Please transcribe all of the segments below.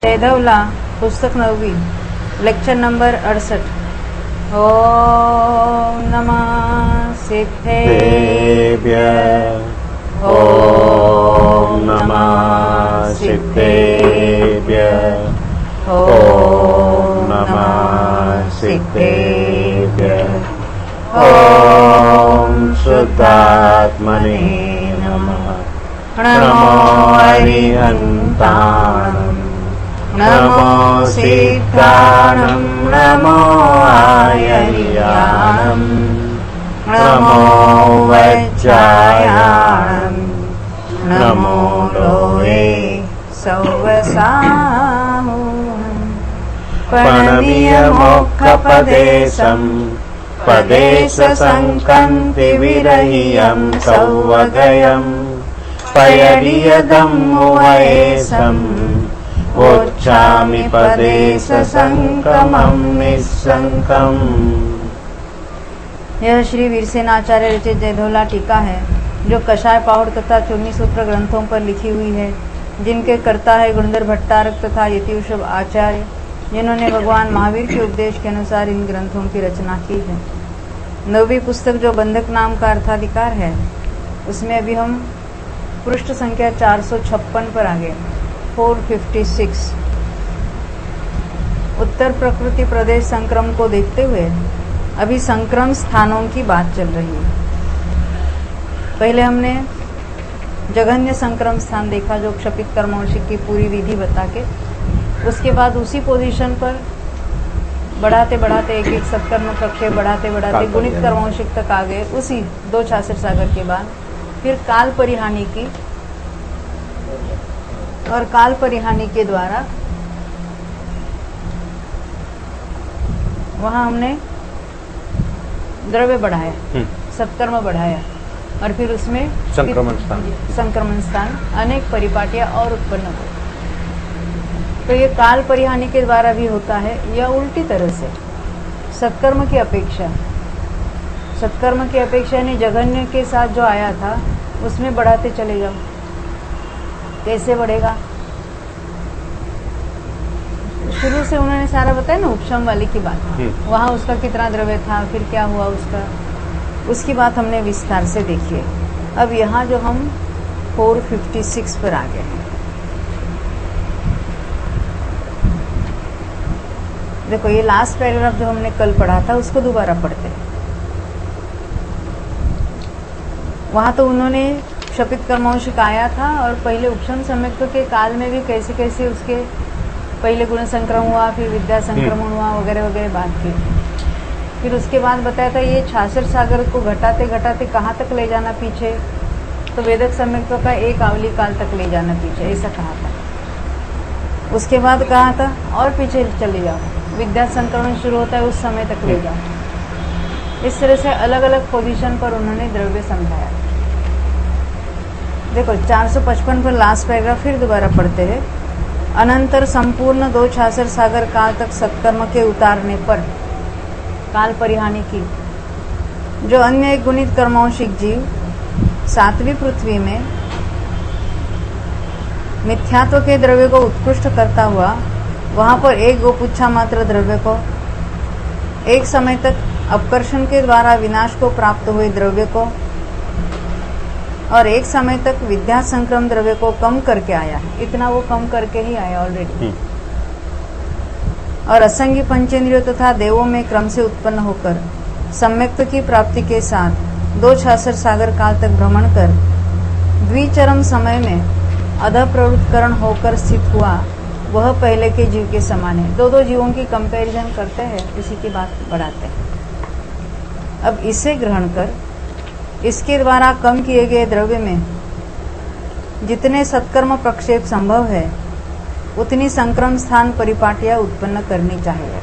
जयधवला पुस्तक 9वी lecture number 68। ओम नमः सिद्धेभ्यः। ओम नमः सिद्धेभ्यः। ओम नमः सिद्धेभ्यः। ओम शुद्धात्मने नमः। नमो अरिहन्ताणम्, नमो सिद्धाणम्, नमो आयर्याणम्, नमो वज्रायाणम्, नमो लोहे सौवसाहुम्। प्रणमीय मोक्षपदेशम् पदेश संकन्ति विरह्यम् सौवगयम् पयडियदम् मुवयेशम् वोच्छामि पदेश संकमम् निस्संकम्। यह श्री वीरसेनाचार्य रचित जयधवला टीका है, जो कषाय पाहुड़ तथा चूर्णी सूत्र ग्रंथों पर लिखी हुई है, जिनके कर्ता है गुणधर भट्टारक तथा यतिवृषभ आचार्य, जिन्होंने भगवान महावीर के उपदेश के अनुसार इन ग्रंथों की रचना की है। 9वीं पुस्तक जो बंधक नाम का अर्थाधिकार है, उसमें अभी हम पृष्ठ संख्या 456 पर आ गए। 456 उत्तर प्रकृति प्रदेश संक्रम को देखते हुए अभी संक्रम स्थानों की बात चल रही है। पहले हमने जघन्य संक्रम स्थान देखा, जो क्षपित कर्मवंशिक की पूरी विधि बता के, उसके बाद उसी पोजीशन पर बढ़ाते बढ़ाते एक एक सत्कर्म प्रक्षेप बढ़ाते बढ़ाते गुणित कर्मवंशिक तक आ गए। उसी 2 छाछठ सागर के बाद फिर काल परिहानि की, और काल परिहानि के द्वारा वहां हमने द्रव्य बढ़ाया, सत्कर्म बढ़ाया, और फिर उसमें संक्रमण स्थान अनेक परिपाटियां और उत्पन्न हुई। तो ये काल परिहानि के द्वारा भी होता है, या उल्टी तरह से सत्कर्म की अपेक्षा यानी जघन्य के साथ जो आया था उसमें बढ़ाते चले जाओ। कैसे बढ़ेगा? शुरू से उन्होंने सारा बताया ना, उपशम वाली की बात, वहां उसका कितना द्रव्य था, फिर क्या हुआ उसकी बात हमने विस्तार से देखी है। अब यहाँ जो हम 456 पर आ गए हैं, देखो ये लास्ट पैराग्राफ जो हमने कल पढ़ा था उसको दोबारा पढ़ते हैं। वहां तो उन्होंने क्षपित कर्मवंशिक आया था, और पहले उपशम सम्यक्त्व के काल में भी कैसे कैसे उसके पहले गुण संक्रमण हुआ, फिर विद्या संक्रमण हुआ, वगैरह वगैरह बात की। फिर उसके बाद बताया था ये 66 सागर को घटाते घटाते कहाँ तक ले जाना पीछे, तो वेदक सम्यक्त्व का एक आवली काल तक ले जाना पीछे, ऐसा कहा था। उसके बाद कहा था और पीछे चले जाओ, विद्या संक्रमण शुरू होता है उस समय तक ले जाओ। इस तरह से अलग अलग पोजीशन पर उन्होंने द्रव्य समझाया। देखो 455 पर लास्ट पैराग्राफ फिर दोबारा पढ़ते हैं। अनंतर संपूर्ण 2 छाछठ सागर काल तक सत्कर्म के उतारने पर काल परिहानि की, जो अन्य एक गुणित कर्मवंशिक जीव 7वीं पृथ्वी में मिथ्यात्व के द्रव्य को उत्कृष्ट करता हुआ वहां पर एक गोपुच्छा मात्र द्रव्य को, एक समय तक अपकर्षण के द्वारा विनाश को प्राप्त हुए द्रव्य को, और एक समय तक विद्या संक्रम द्रव्य को कम करके आया है। इतना वो कम करके ही आया ऑलरेडी। और असंगी पंचेंद्रियों तथा देवों में क्रम से उत्पन्न होकर सम्यक्त्व की प्राप्ति के साथ 2 छाछठ सागर काल तक भ्रमण कर द्विचरम समय में अध प्रवृत्तकरण होकर स्थित हुआ, वह पहले के जीव के समान है। 2 जीवों की कंपैरिजन करते हैं, इसी की बात बढ़ाते हैं। अब इसे ग्रहण कर इसके द्वारा कम किए गए द्रव्य में जितने सत्कर्म प्रक्षेप संभव है, उतनी संक्रम स्थान परिपाटियां उत्पन्न करनी चाहिए।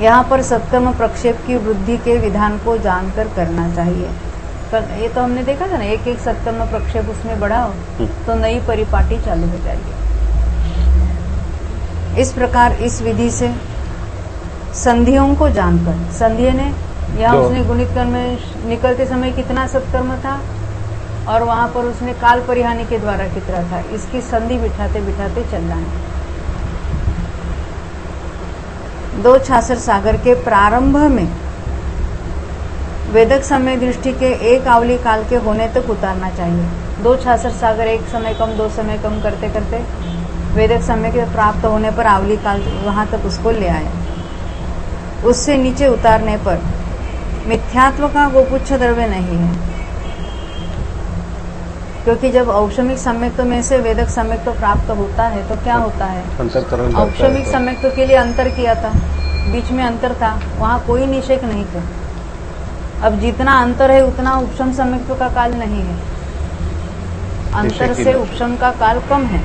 यहाँ पर सत्कर्म प्रक्षेप की वृद्धि के विधान को जानकर करना चाहिए। ये तो हमने देखा था ना, एक एक सत्कर्म प्रक्षेप उसमें बढ़ाओ तो नई परिपाटी चालू हो जाएगी। इस प्रकार इस विधि से संधियों को जानकर, संधि ने यहाँ उसने गुणित कर्म में निकलते समय कितना सत्कर्म था, और वहां पर उसने काल परिहानी के द्वारा कितना था, इसकी संधि बिठाते बिठाते चलना है। दो छाछर सागर के प्रारंभ में वेदक समय दृष्टि के एक आवली काल के होने तक उतारना चाहिए। दो छाछर सागर एक समय कम दो समय कम करते करते वेदक समय के प्राप्त होने पर आवली काल वहां तक उसको ले आया। उससे नीचे उतारने पर मिथ्यात्व का गोपुच्छ द्रव्य नहीं है, क्योंकि जब औषमिक सम्यक्त्व में से वेदक सम्यक्त्व प्राप्त होता है तो क्या होता है, अंतरकरण जाता है औषमिक तो। सम्यक्त्व के लिए अंतर किया था, बीच में अंतर था, वहां कोई निषेक नहीं था। अब जितना अंतर है उतना उपशम सम्यक्त्व का काल नहीं है, अंतर से उपशम का काल कम है।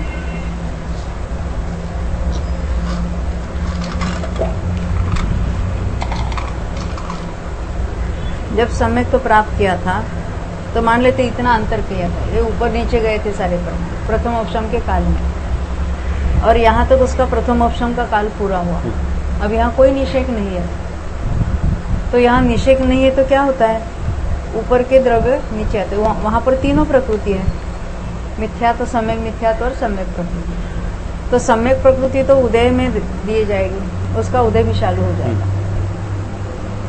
जब सम्यक्त्व प्राप्त किया था तो मान लेते इतना अंतर किया था, ये ऊपर नीचे गए थे सारे प्रथम उपशम के काल में, और यहाँ तक उसका प्रथम उपशम का काल पूरा हुआ। अब यहाँ कोई निषेक नहीं है, तो यहाँ निषेक नहीं है तो क्या होता है, ऊपर के द्रव्य नीचे आते, वहां पर तीनों प्रकृति है, मिथ्यात्व, सम्यक मिथ्यात्व और सम्यक प्रकृति। तो सम्यक प्रकृति तो उदय में दिए जाएगी, उसका उदय भी चालू हो जाएगा,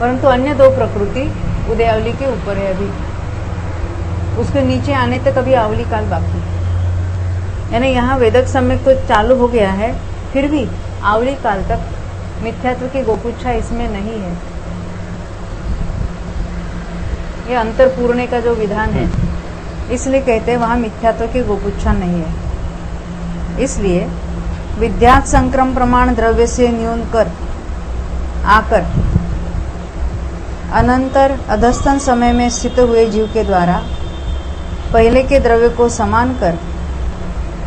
परंतु अन्य दो प्रकृति उदयावली के ऊपर है, अभी उसके नीचे आने तक अभी आवली काल बाकी है। यानी यहाँ वेदक सम्यक तो चालू हो गया है, फिर भी आवली काल तक मिथ्यात्व की गोपुच्छा इसमें नहीं है। ये अंतर पूर्णे का जो विधान है, इसलिए कहते हैं वहां मिथ्यात्व की गोपुच्छा नहीं है। इसलिए विद्यात् संक्रम प्रमाण द्रव्य से न्यून कर आकर अनंतर अधस्तन समय में स्थित हुए जीव के द्वारा पहले के द्रव्य को समान कर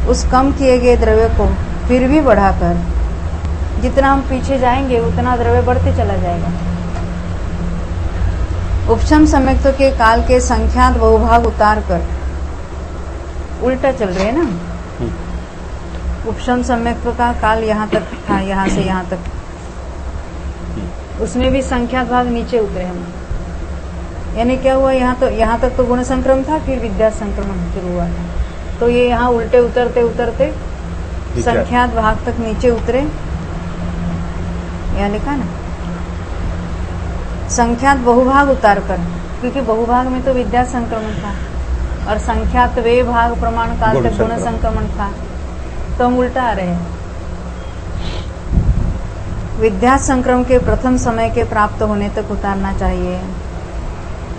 उस कम किए गए द्रव्य को फिर भी बढ़ाकर जितना हम पीछे जाएंगे उतना द्रव्य बढ़ते चला जाएगा। उपशम सम्यक्त्व के काल के संख्यात बहुभाग उतार कर, उल्टा चल रहे हैं ना, उपशम सम्यक्त्व का काल यहाँ तक था, यहाँ से यहाँ तक, उसमें भी संख्यात भाग नीचे उतरे हम। यानी क्या हुआ, यहाँ तक तो गुण संक्रम था, फिर विद्या संक्रमण शुरू हुआ था, तो ये यहाँ उल्टे उतरते उतरते संख्यात भाग तक नीचे उतरे। यहाँ लिखा ना, संख्यात बहुभाग उतार कर, क्योंकि बहुभाग में तो विद्या संक्रमण था और संख्यात वे भाग प्रमाण काल तक गुण संक्रमण था, तो हम उल्टा आ रहे हैं। विद्या संक्रम के प्रथम समय के प्राप्त होने तक उतारना चाहिए,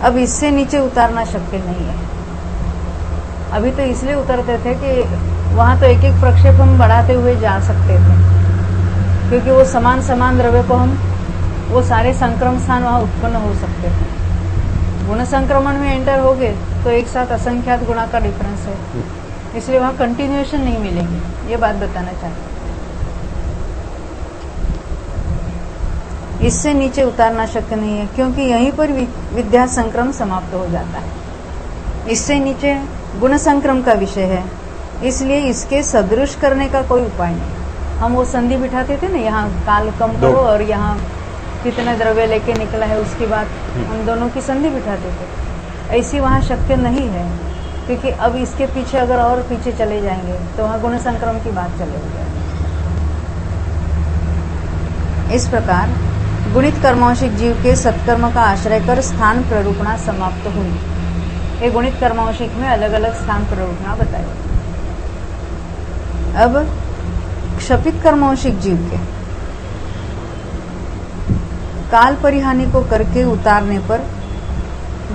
अब इससे नीचे उतारना शक्य नहीं है। अभी तो इसलिए उतरते थे कि वहां तो एक एक प्रक्षेप हम बढ़ाते हुए जा सकते थे, क्योंकि वो समान समान द्रव्य को हम, वो सारे संक्रम स्थान वहां उत्पन्न हो सकते थे। गुण संक्रमण में एंटर हो गए तो एक साथ असंख्यात गुणा का डिफरेंस है, इसलिए वहां कंटिन्यूएशन नहीं मिलेगी, ये बात बताना चाहते हैं। इससे नीचे उतारना शक्य नहीं है, क्योंकि यहीं पर विद्या संक्रम समाप्त हो जाता है। इससे नीचे गुण संक्रम का विषय है, इसलिए इसके सदृश करने का कोई उपाय नहीं। हम वो संधि बिठाते थे ना, यहाँ काल कम करो और यहाँ कितने द्रव्य लेके निकला है उसकी बात, हम दोनों की संधि बिठाते थे। ऐसी वहाँ शक्य नहीं है, क्योंकि अब इसके पीछे अगर और पीछे चले जाएंगे तो वहाँ गुण संक्रम की बात चलेगी। इस प्रकार गुणित कर्मांशिक जीव के सत्कर्म का आश्रय कर स्थान प्ररूपणा समाप्त हुई। ये गुणित कर्मांशिक में अलग अलग स्थान प्ररूपणा बताई। अब क्षपित कर्मांशिक जीव के काल परिहानि को करके उतारने पर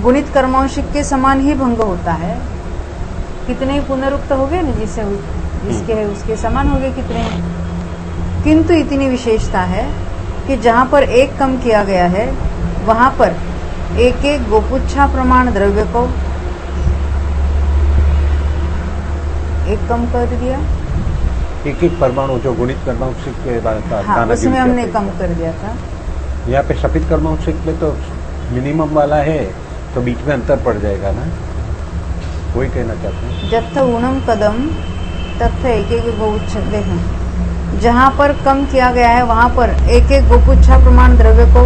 गुणित कर्मांशिक के समान ही भंग होता है। कितने पुनरुक्त हो गए ना, जिसके है उसके समान हो गए कितने, किंतु इतनी विशेषता है कि जहां पर एक कम किया गया है वहां पर एक एक गोपुच्छा प्रमाण द्रव्य को एक कम कर दिया, एक एक परमाणु जो गुणित कर्मांशिक के बाद था, हाँ, उसमें हमने कम कर दिया था। यहाँ पे क्षपित कर्मांशिक में तो मिनिमम वाला है, तो बीच में अंतर पड़ जाएगा ना, वही कहना चाहते हैं। जत्थ ऊणम कदम तत्थ एक एक गोपुच्छा, देखें जहां पर कम किया गया है वहां पर एक एक गोपुच्छा प्रमाण द्रव्य को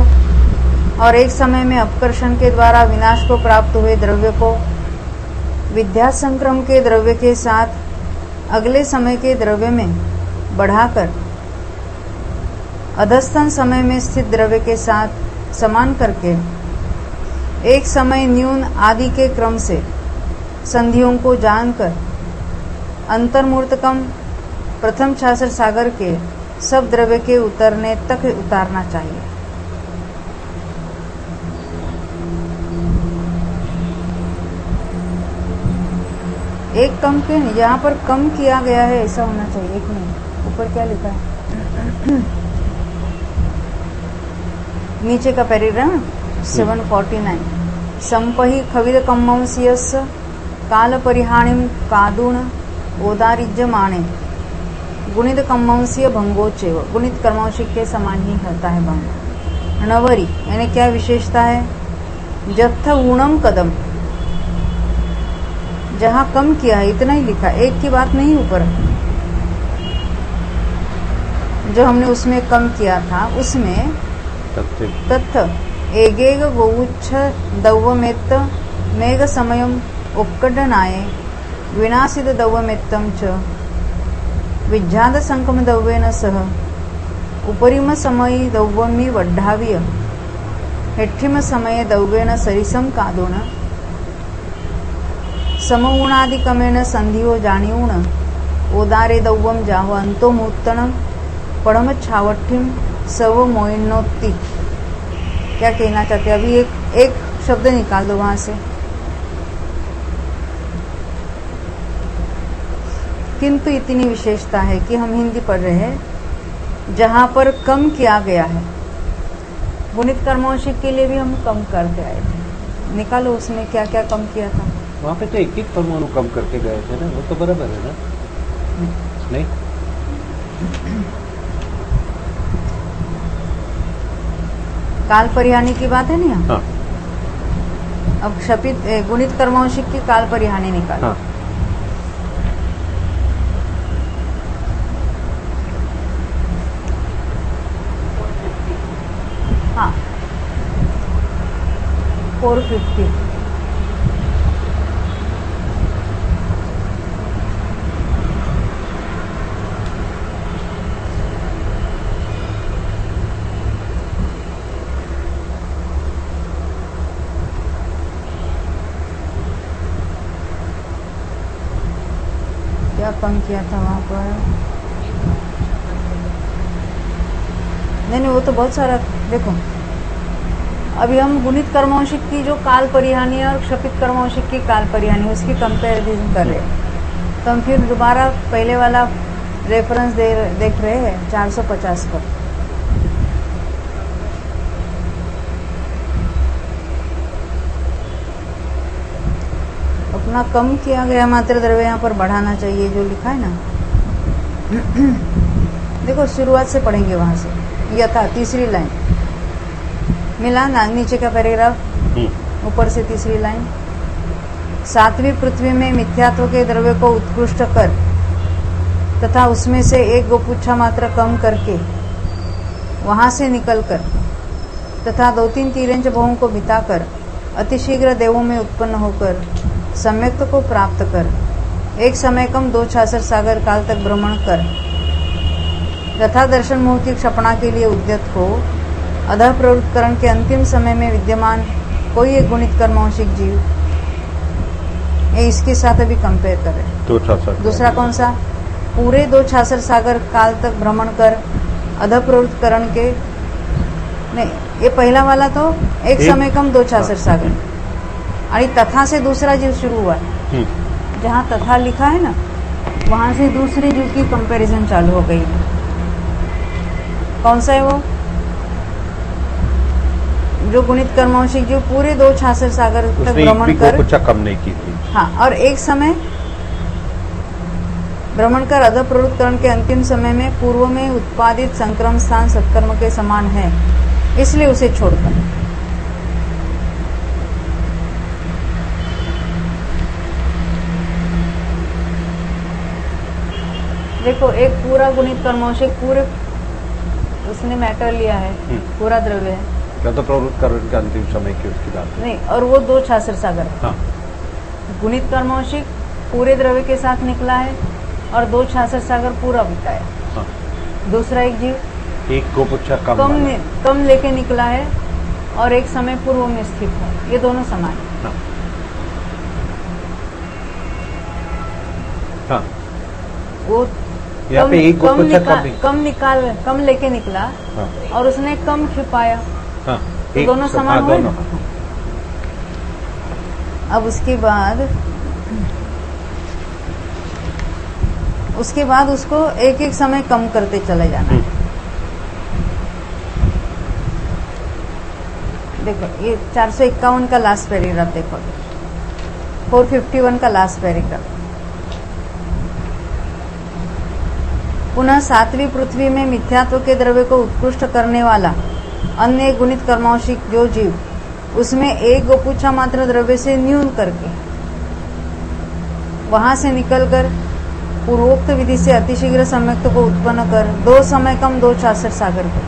और एक समय में अपकर्षण के द्वारा विनाश को प्राप्त हुए द्रव्य को विद्या संक्रम के द्रव्य के साथ अगले समय के द्रव्य में बढ़ाकर अधस्तन समय में स्थित द्रव्य के साथ समान करके एक समय न्यून आदि के क्रम से संधियों को जानकर अंतर्मूर्तकम प्रथम छाछर सागर के सब द्रव्य के उतरने तक उतारना चाहिए। एक कम के यहाँ पर कम किया गया है ऐसा होना चाहिए। एक मिनट, ऊपर क्या लिखा है? नीचे का पैराग्राफ 749 संपहि खविद कम्मंसियस काल परिहानिम कादुण ओदारिज्यमाणे गुणित कम्मंसीय भंगोचेव गुणित कर्मांशिक के समान ही होता है भंग। नवरी यानी क्या विशेषता है? जत्थ ऊणम कदम, जहां कम किया है इतना ही लिखा, एक की बात नहीं ऊपर जो हमने उसमें कम किया था उसमें तत्थ एगेग गोउच्छ दौवमेत्त मेघ समयम उक्कडनाये विनाशित दौवमेत्तम च विज्ञाद संकम दौवेन सह उपरिम समयी दौवमी वड्ढाव्य हेठिम समये दौवेन सरिसम कादोन समऊणादिकमेन संधियो जानिऊण ओदारे दौवम जाव अंतो मूर्तनम पड़म छावठिम सव मोइनोत्ति। क्या कहना चाहते हैं? अभी एक शब्द निकाल दो वहां से। किंतु इतनी विशेषता है कि हम हिंदी पढ़ रहे हैं जहां पर कम किया गया है। गुणित कर्मांशिक के लिए भी हम कम करके आए थे, निकालो उसमें क्या क्या कम किया था। वहाँ पे तो एक परमाणु कम करके गए थे ना, वो तो बराबर है ना? नहीं काल परिहानी की बात है नहीं? हाँ। अब क्षपित गुणित कर्मांशिक की काल परिहानी निकाल। हाँ। हाँ 450 क्या कम किया था वहां पर? नहीं वो तो बहुत सारा। देखो अभी हम गुणित कर्मांशिक की जो काल परिहानी है और क्षपित कर्मांशिक की काल परिहानी उसकी कंपैरिजन कर रहे हैं, तो हम फिर दोबारा पहले वाला रेफरेंस देख रहे हैं 450 पर। अपना कम किया गया मात्र द्रव्य यहाँ पर बढ़ाना चाहिए जो लिखा है ना। देखो शुरुआत से पढ़ेंगे वहां से। यथा तीसरी लाइन मिला ना, नीचे का पैराग्राफ ऊपर से तीसरी लाइन। सातवीं पृथ्वी में मिथ्यात्व के द्रव्य को उत्कृष्ट कर तथा उसमें से एक गोपुच्छा मात्र कम करके वहां से निकलकर तथा 2-3 तिर्यंच बहुओं को बिताकर अतिशीघ्र देवों में उत्पन्न होकर सम्यक्त को प्राप्त कर एक समय कम 2 छाछर सागर काल तक भ्रमण कर तथा दर्शन मोह की क्षपणा के लिए उद्यत हो अधः प्रवृत्तकरण के अंतिम समय में विद्यमान कोई एक गुणित कर्मांशिक जीव, ये इसके साथ अभी कंपेयर कर रहे हैं। दूसरा कौन सा? पूरे 2 छाछर सागर काल तक भ्रमण कर अधः प्रवृत्तकरण के नहीं, ये पहला वाला तो एक समय कम 2 छाछर सागर और तथा से दूसरा जीव शुरू हुआ है। जहाँ तथा लिखा है ना वहां से दूसरे जीव की कंपैरिजन चालू हो गई। कौन सा है वो? जो गुणित कर्मांशिक जीव पूरे 2 छाछर सागर तक भ्रमण कर कुछ कम नहीं की थी। हाँ, और एक समय भ्रमण कर अधः प्रवृत्तकरण के अंतिम समय में पूर्व में उत्पादित संक्रम स्थान सत्कर्म के समान है, इसलिए उसे छोड़कर। देखो एक पूरा गुणित कर्मांशिक पूरे उसने मैटर लिया है, पूरा द्रव्य है क्या तो प्रवृत्त करण के अंतिम समय की उसकी बात नहीं, और वो 2 छाछर सागर। हाँ। गुणित कर्मौशिक पूरे द्रव्य के साथ निकला है और 2 66 सागर पूरा बिताया। हाँ, दूसरा एक जीव एक गोपुच्छा कम वाला। कम लेके निकला है और एक समय पूर्व में स्थित है, ये दोनों समान है। हाँ, हाँ, वो यहाँ पे एक गोपुच्छा कम लेके निकला हाँ, और उसने कम खिपाया, हाँ, तो दोनों समान हुए ना। अब उसके बाद उसको एक एक समय कम करते चले जाना है। देखो ये 451 का लास्ट पैराग्राफ देखो, 451 का लास्ट पैराग्राफ। पुनः 7वीं पृथ्वी में मिथ्यात्व के द्रव्य को उत्कृष्ट करने वाला अन्य गुणित कर्मौशिक जो जीव, उसमें एक गोपुच्छा मात्र द्रव्य से न्यून करके वहां से निकलकर पूर्वोक्त विधि से अतिशीघ्र सम्यक्त को उत्पन्न कर 2 समय कम 2 66 सागर को।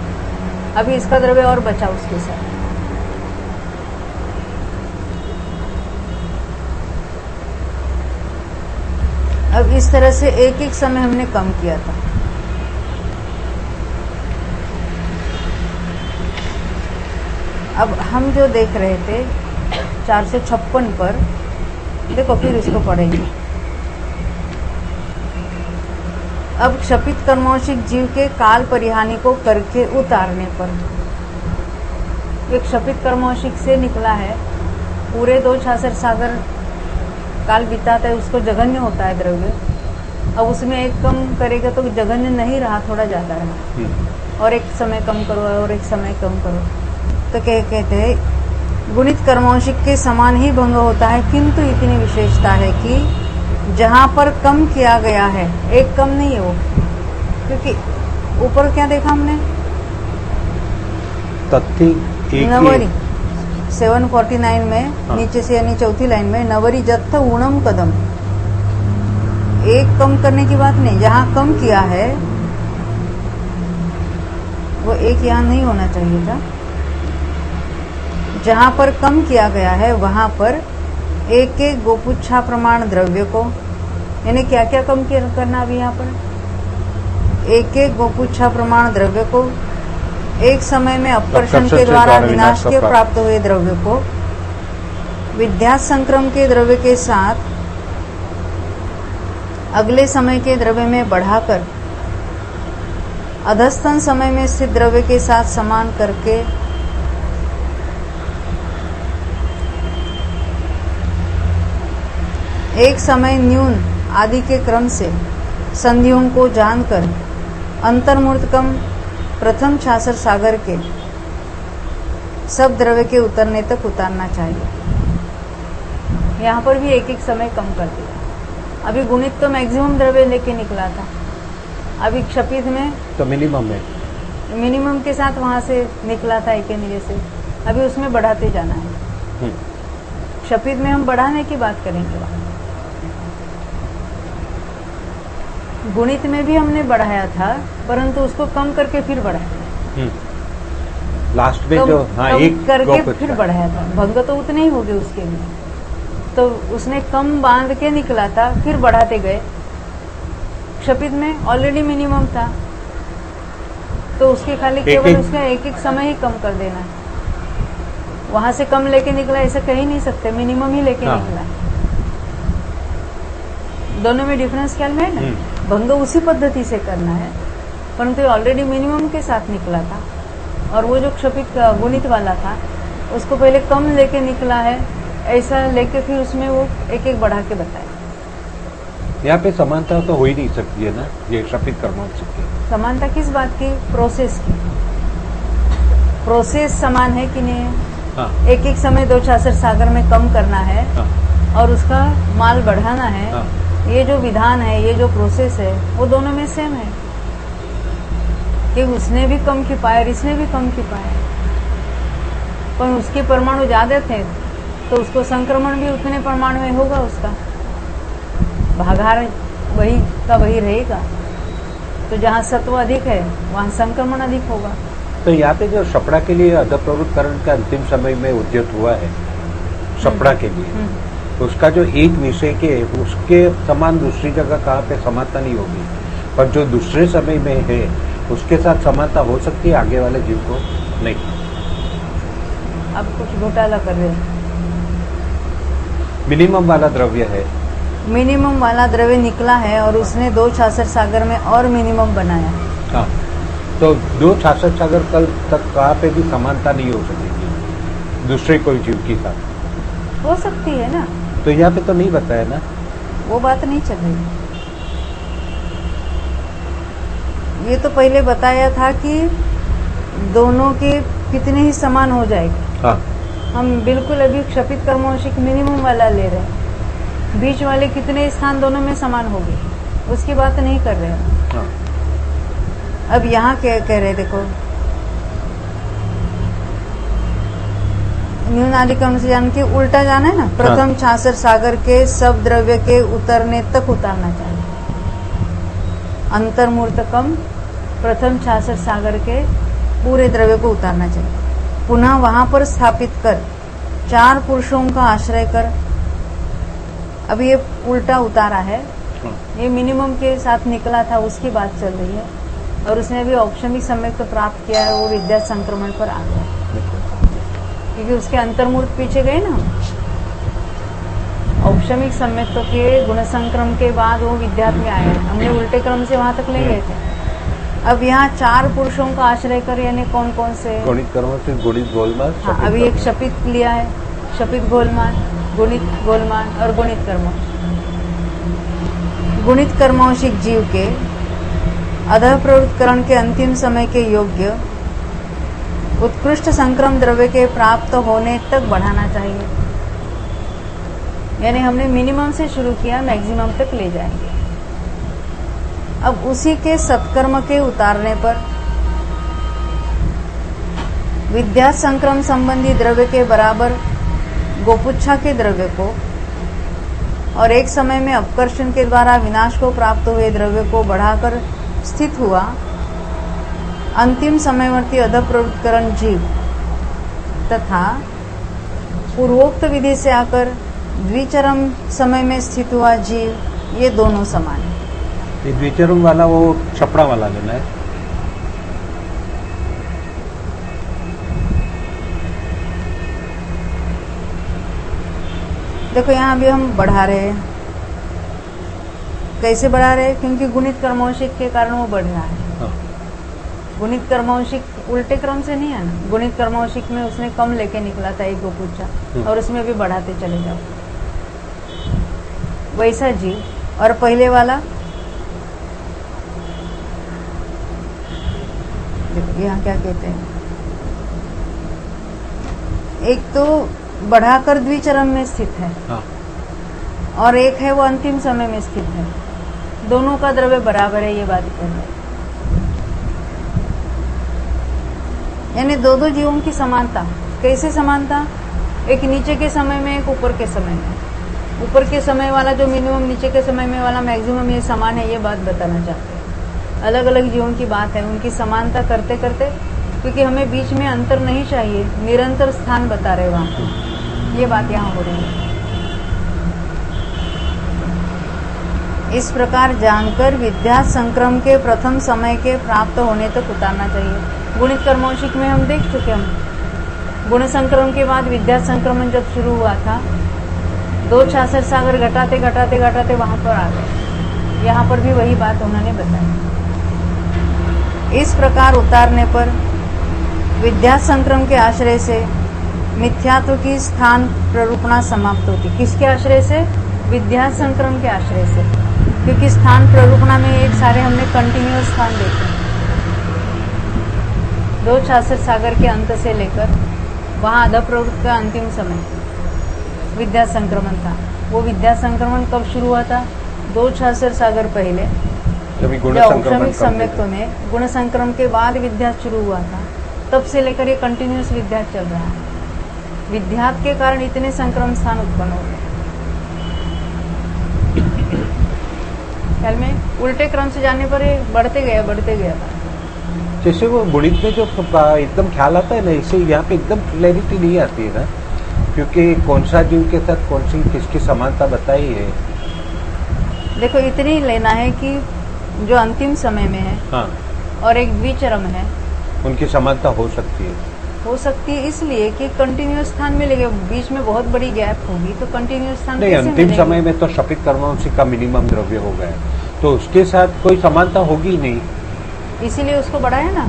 अभी इसका द्रव्य और बचा उसके साथ। अब इस तरह से एक एक समय हमने कम किया था। अब हम जो देख रहे थे 456 पर, देखो फिर इसको पढ़ेंगे। अब क्षपित कर्मौशिक जीव के काल परिहानि को करके उतारने पर, एक क्षपित कर्मौशिक से निकला है, पूरे 2 66 सागर काल बिताता है, उसको जघन्य होता है द्रव्य। अब उसमें एक कम करेगा तो जघन्य नहीं रहा, थोड़ा ज्यादा रहा, और एक समय कम करो और एक समय कम करो, तो कहते हैं गुणित कर्मौशिक के समान ही भंग होता है, किंतु इतनी विशेषता है कि जहां पर कम किया गया है, एक कम नहीं है वो, क्योंकि ऊपर क्या देखा हमने, तत्थी एक नवरी 749 में हाँ। नीचे से यानी चौथी लाइन में नवरी जत्थ ऊणम कदम, एक कम करने की बात नहीं, जहां कम किया है वो एक यहाँ नहीं होना चाहिए था। जहां पर कम किया गया है वहां पर एक एक गोपुच्छा प्रमाण द्रव्य को, यानी क्या क्या कम करना अभी यहाँ पर, एक एक गोपुच्छा प्रमाण द्रव्य को, एक समय में अपकर्षण के द्वारा विनाश के प्राप्त हुए द्रव्य को विद्यास संक्रम के द्रव्य के साथ अगले समय के द्रव्य में बढ़ाकर अधस्तन समय में स्थित द्रव्य के साथ समान करके एक समय न्यून आदि के क्रम से संधियों को जानकर अंतर्मूर्तकम प्रथम 66 सागर के सब द्रव्य के उतरने तक उतारना चाहिए। यहाँ पर भी एक एक समय कम कर दिया। अभी गुणित तो मैक्सिमम द्रव्य लेके निकला था, अभी क्षपित में तो मिनिमम के साथ वहां से निकला था एक निजे से, अभी उसमें बढ़ाते जाना है। क्षपित में हम बढ़ाने की बात करेंगे। गुणित में भी हमने बढ़ाया था, परंतु उसको कम करके फिर बढ़ाया, लास्ट में जो एक करके फिर बढ़ाया था। भंग तो उतने ही हो गए उसके लिए, तो उसने कम बांध के निकला था, फिर बढ़ाते गए। क्षपित में ऑलरेडी मिनिमम था, तो उसके खाली केवल उसका एक एक समय ही कम कर देना है। वहां से कम लेके निकला ऐसा कह ही नहीं सकते, मिनिमम ही लेके निकला। दोनों में डिफरेंस ख्याल में है ना। भंग उसी पद्धति से करना है, परंतु ऑलरेडी मिनिमम के साथ निकला था, और वो जो क्षपित गुणित वाला था उसको पहले कम लेके निकला है, ऐसा लेके फिर उसमें वो एक एक बढ़ा के बताया। यहाँ पे समानता तो हो ही नहीं सकती है ना, ये क्षपित कर्मौशिक की समानता किस बात की, प्रोसेस की। प्रोसेस समान है कि नहीं है। हाँ। एक एक समय 2 66 सागर में कम करना है, हाँ। और उसका माल बढ़ाना है। हाँ। ये जो विधान है, ये जो प्रोसेस है, वो दोनों में सेम है कि उसने भी कम खिपाया और इसने भी कम खिपाया, पर उसके परमाणु ज्यादा थे तो उसको संक्रमण भी उतने परमाणु में होगा, उसका भागाहार वही का वही रहेगा। तो जहाँ सत्व अधिक है वहाँ संक्रमण अधिक होगा। तो यहाँ पे जो शपड़ा के लिए अधप्रवृत्तकरण का अंतिम समय में उद्यत हुआ है, शपड़ा के लिए उसका जो एक निश्चय के उसके समान दूसरी जगह कहाँ पे समानता नहीं होगी, पर जो दूसरे समय में है उसके साथ समानता हो सकती है आगे वाले जीव को नहीं। अब कुछ घोटाला कर रहे हैं। मिनिमम वाला द्रव्य है, मिनिमम वाला द्रव्य निकला है और उसने 2 66 सागर में और मिनिमम बनाया। हाँ, तो 2 66 सागर कल तक कहाँ पे भी समानता नहीं हो सकेगी दूसरे कोई जीव के साथ। हो सकती है ना, तो यहाँ पे तो नहीं बताया ना, वो बात नहीं चल रही। ये तो पहले बताया था कि दोनों के कितने ही समान हो जाएगी। हाँ, हम बिल्कुल अभी क्षपित कर्मवशिक मिनिमम वाला ले रहे हैं। बीच वाले कितने स्थान दोनों में समान होगी उसकी बात नहीं कर रहे हैं। हाँ, अब यहाँ क्या कह रहे, देखो न्यूनाधिकरण से जान के उल्टा जाना है ना। प्रथम 66 सागर के सब द्रव्य के उतरने तक उतारना चाहिए। अंतर्मूर्तकम प्रथम 66 सागर के पूरे द्रव्य को उतारना चाहिए। पुनः वहां पर स्थापित कर 4 पुरुषों का आश्रय कर। अब ये उल्टा उतारा है, ये मिनिमम के साथ निकला था उसकी बात चल रही है, और उसने अभी औपशमिक सम्यक तो प्राप्त किया है, वो विद्या संक्रमण पर आ गया क्योंकि उसके अंतर्मूर्त पीछे गए ना। औपशमिक सम्यक तो के गुण संक्रम के बाद वो विद्यात में आए हैं, हमने उल्टे क्रम से वहां तक ले गए थे। अब यहाँ 4 पुरुषों का आश्रय कर, यानी कौन कौन से? गणित कर्म से गुणित गोलमान। हाँ, अभी एक शपित लिया है, शपित गोलमान, गुणित गोलमान और गुणित कर्म। गुणित कर्मौशिक जीव के अधः प्रवृत्तकरण के अंतिम समय के योग्य उत्कृष्ट संक्रम द्रव्य के प्राप्त होने तक बढ़ाना चाहिए। यानी हमने मिनिमम से शुरू किया, मैक्सिमम तक ले जाएंगे। अब उसी के सत्कर्म के उतारने पर विद्या संक्रम संबंधी द्रव्य के बराबर गोपुच्छा के द्रव्य को और एक समय में अपकर्षण के द्वारा विनाश को प्राप्त हुए द्रव्य को बढ़ाकर स्थित हुआ अंतिम समयवर्ती अधः प्रवृत्तकरण जीव तथा पूर्वोक्त विधि से आकर द्विचरम समय में स्थित हुआ जीव, ये दोनों समान है। ये द्विचरम वाला वो छपड़ा वाला लेना है। देखो यहाँ अभी हम बढ़ा रहे हैं, कैसे बढ़ा रहे हैं? क्योंकि गुणित कर्मौशिक के कारण वो बढ़ रहा है। हाँ। गुणित कर्मौशिक उल्टे क्रम से नहीं है ना। गुणित कर्मौशिक में उसने कम लेके निकला था एक गोपुच्छा, और उसमें भी बढ़ाते चले जाओ वैसा जीव। और पहले वाला देखो यहाँ क्या कहते हैं, एक तो बढ़ाकर द्विचरम में स्थित है। हाँ। और एक है वो अंतिम समय में स्थित है। दोनों का द्रव्य बराबर है, ये बात कर रहे हैं। यानी दो जीवों की समानता। कैसे समानता? एक नीचे के समय में, एक ऊपर के समय में। ऊपर के समय वाला जो मिनिमम, नीचे के समय में वाला मैक्सिमम, ये समान है, ये बात बताना चाहते हैं। अलग अलग जीवों की बात है, उनकी समानता करते करते, क्योंकि हमें बीच में अंतर नहीं चाहिए, निरंतर स्थान बता रहे वहां, ये बात यहाँ हो रही है। इस प्रकार जानकर विद्या संक्रम के प्रथम समय के प्राप्त होने तक उतारना चाहिए। गुणित कर्मौशिक में हम देख चुके हम गुण संक्रमण के बाद विद्या संक्रमण जब शुरू हुआ था, 2 66 सागर घटाते घटाते घटाते वहां पर आ गए। यहाँ पर भी वही बात उन्होंने बताई। इस प्रकार उतारने पर विद्या संक्रम के आश्रय से मिथ्यात्व की स्थान प्ररूपणा समाप्त होती। किसके आश्रय से? विद्या संक्रम के आश्रय से, क्योंकि स्थान प्ररूपणा में एक सारे हमने कंटिन्यूअस स्थान देखे। 2 66 सागर के अंत से लेकर वहां अधः प्रवृत्त का अंतिम समय विद्या संक्रमण था। वो विद्या संक्रमण कब शुरू हुआ था? 2 66 सागर पहले, जब औपशमिक सम्यक्तों में गुण संक्रमण के बाद विद्या शुरू हुआ था, तब से लेकर ये कंटिन्यूअस विद्या चल रहा है। विद्यात के कारण इतने संक्रमण स्थान उत्पन्न हो गए। ख्याल में उल्टे क्रम से जाने पर ये बढ़ते गया था। जैसे वो गुणित में जो एकदम ख्याल आता है ना, इसे यहाँ पे एकदम क्लैरिटी नहीं आती है ना। क्योंकि कौन सा जीव के साथ कौन सी किसकी समानता बताई है? देखो इतनी ही लेना है कि जो अंतिम समय में है हाँ, और एक द्विचरम है, उनकी समानता हो सकती है। हो सकती है इसलिए कि कंटिन्यूअस स्थान मिलेगा, बीच में बहुत बड़ी गैप होगी तो कंटिन्यूअस स्थान नहीं, कैसे अंतिम मिलेगा? समय में तो शपित कर्मवंशी का मिनिमम द्रव्य हो गया, तो उसके साथ कोई समानता होगी ही नहीं। इसीलिए उसको बढ़ाया ना,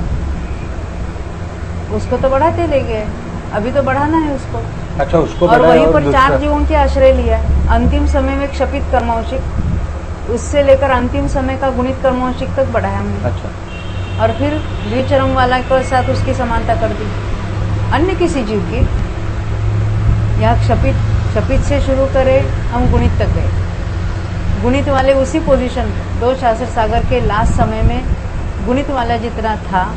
उसको तो बढ़ाते ले गए, अभी तो बढ़ाना है उसको। अच्छा, उसको और बढ़ाया वहीं पर दूसरा- 4 जीवों के आश्रय लिया है। अंतिम समय में क्षपित कर्मवंशिक, उससे लेकर अंतिम समय का गुणित कर्मवंशिक तक बढ़ाया हमने, अच्छा, और फिर द्विचरम वाला के साथ उसकी समानता कर दी अन्य किसी जीव की। यह क्षपित से शुरू करे, हम गुणित तक गए। गुणित वाले उसी पोजीशन, 2 शास्त्र सागर के लास्ट समय में गुणित वाला जितना था,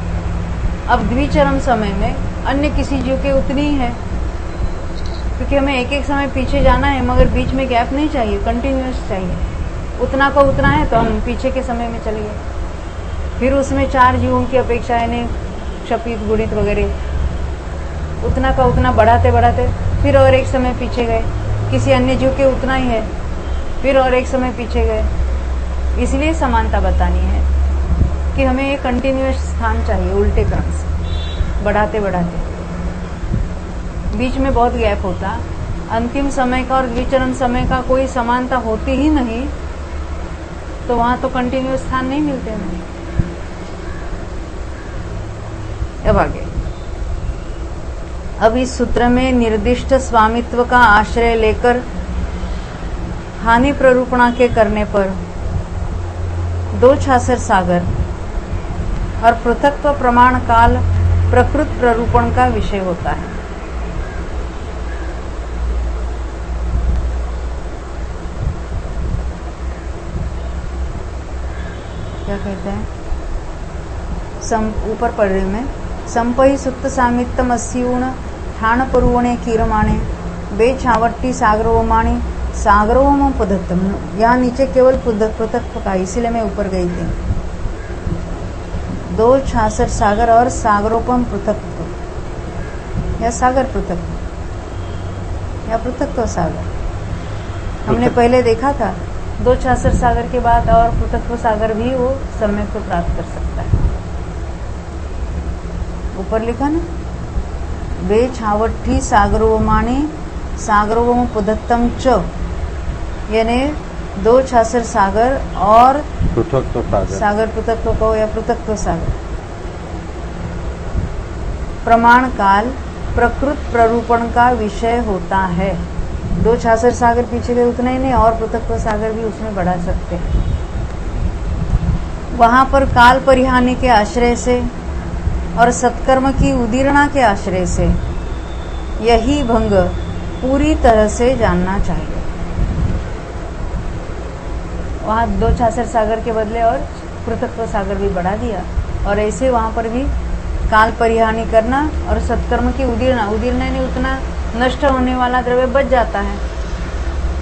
अब द्विचरम समय में अन्य किसी जीव के उतनी ही है, क्योंकि हमें एक एक समय पीछे जाना है, मगर बीच में गैप नहीं चाहिए, कंटिन्यूअस चाहिए। उतना का उतना है तो हम पीछे के समय में चले गए। फिर उसमें 4 जीवों की अपेक्षा यानी क्षपित गुणित वगैरह उतना का उतना बढ़ाते बढ़ाते फिर और एक समय पीछे गए, किसी अन्य जीव के उतना ही है, फिर और एक समय पीछे गए। इसलिए समानता बतानी है कि हमें एक कंटिन्यूअस स्थान चाहिए, उल्टे क्रम से बढ़ाते बढ़ाते। बीच में बहुत गैप होता, अंतिम समय का और द्विचरम समय का कोई समानता होती ही नहीं, तो वहां तो कंटिन्यूअस स्थान नहीं मिलते हमें। अब आगे, अब इस सूत्र में निर्दिष्ट स्वामित्व का आश्रय लेकर हानि प्ररूपणा के करने पर 2 छासर सागर और पृथक्त्व प्रमाण काल प्रकृत प्ररूपण का विषय होता है। क्या कहते हैं, ऊपर पढ़ रही मैं, संपहि सुप्त सामित्तम अस्यूण ठाण परुवणे कीरमाणे बे छावट्टी सागरोमाणी सागरोम पदत्तम। यहाँ नीचे केवल पृथक्त्व का, इसीलिए मैं ऊपर गई थी। 2 छासर सागर और सागरोपम पृथक्त्व या सागर पृथक्त्व या पृथक्त्व सागर हमने पहले देखा था। 2 छासर सागर के बाद और पृथक्त्व सागर भी वो सम्यक प्राप्त कर सकता है। ऊपर लिखा ना, बे छावट्ठी सागरोमाणी सागरोम पदत्तम च, यानी 2 छासर सागर और पृथक्त्व सागर, सागर पृथक्त्व को या पृथक्त्व सागर। प्रमाण काल प्रकृत प्ररूपण का विषय होता है। 2 छासर सागर पीछे गए उतना ही नहीं, और पृथक्त्व सागर भी उसमें बढ़ा सकते हैं। वहां पर काल परिहानि के आश्रय से और सत्कर्म की उदीर्णा के आश्रय से यही भंग पूरी तरह से जानना चाहिए। वहां 2 छासर सागर के बदले और पृथक्त्व सागर भी बढ़ा दिया, और ऐसे वहां पर भी काल परिहानि करना और सत्कर्म की उदीर्णा ने उतना नष्ट होने वाला द्रव्य बच जाता है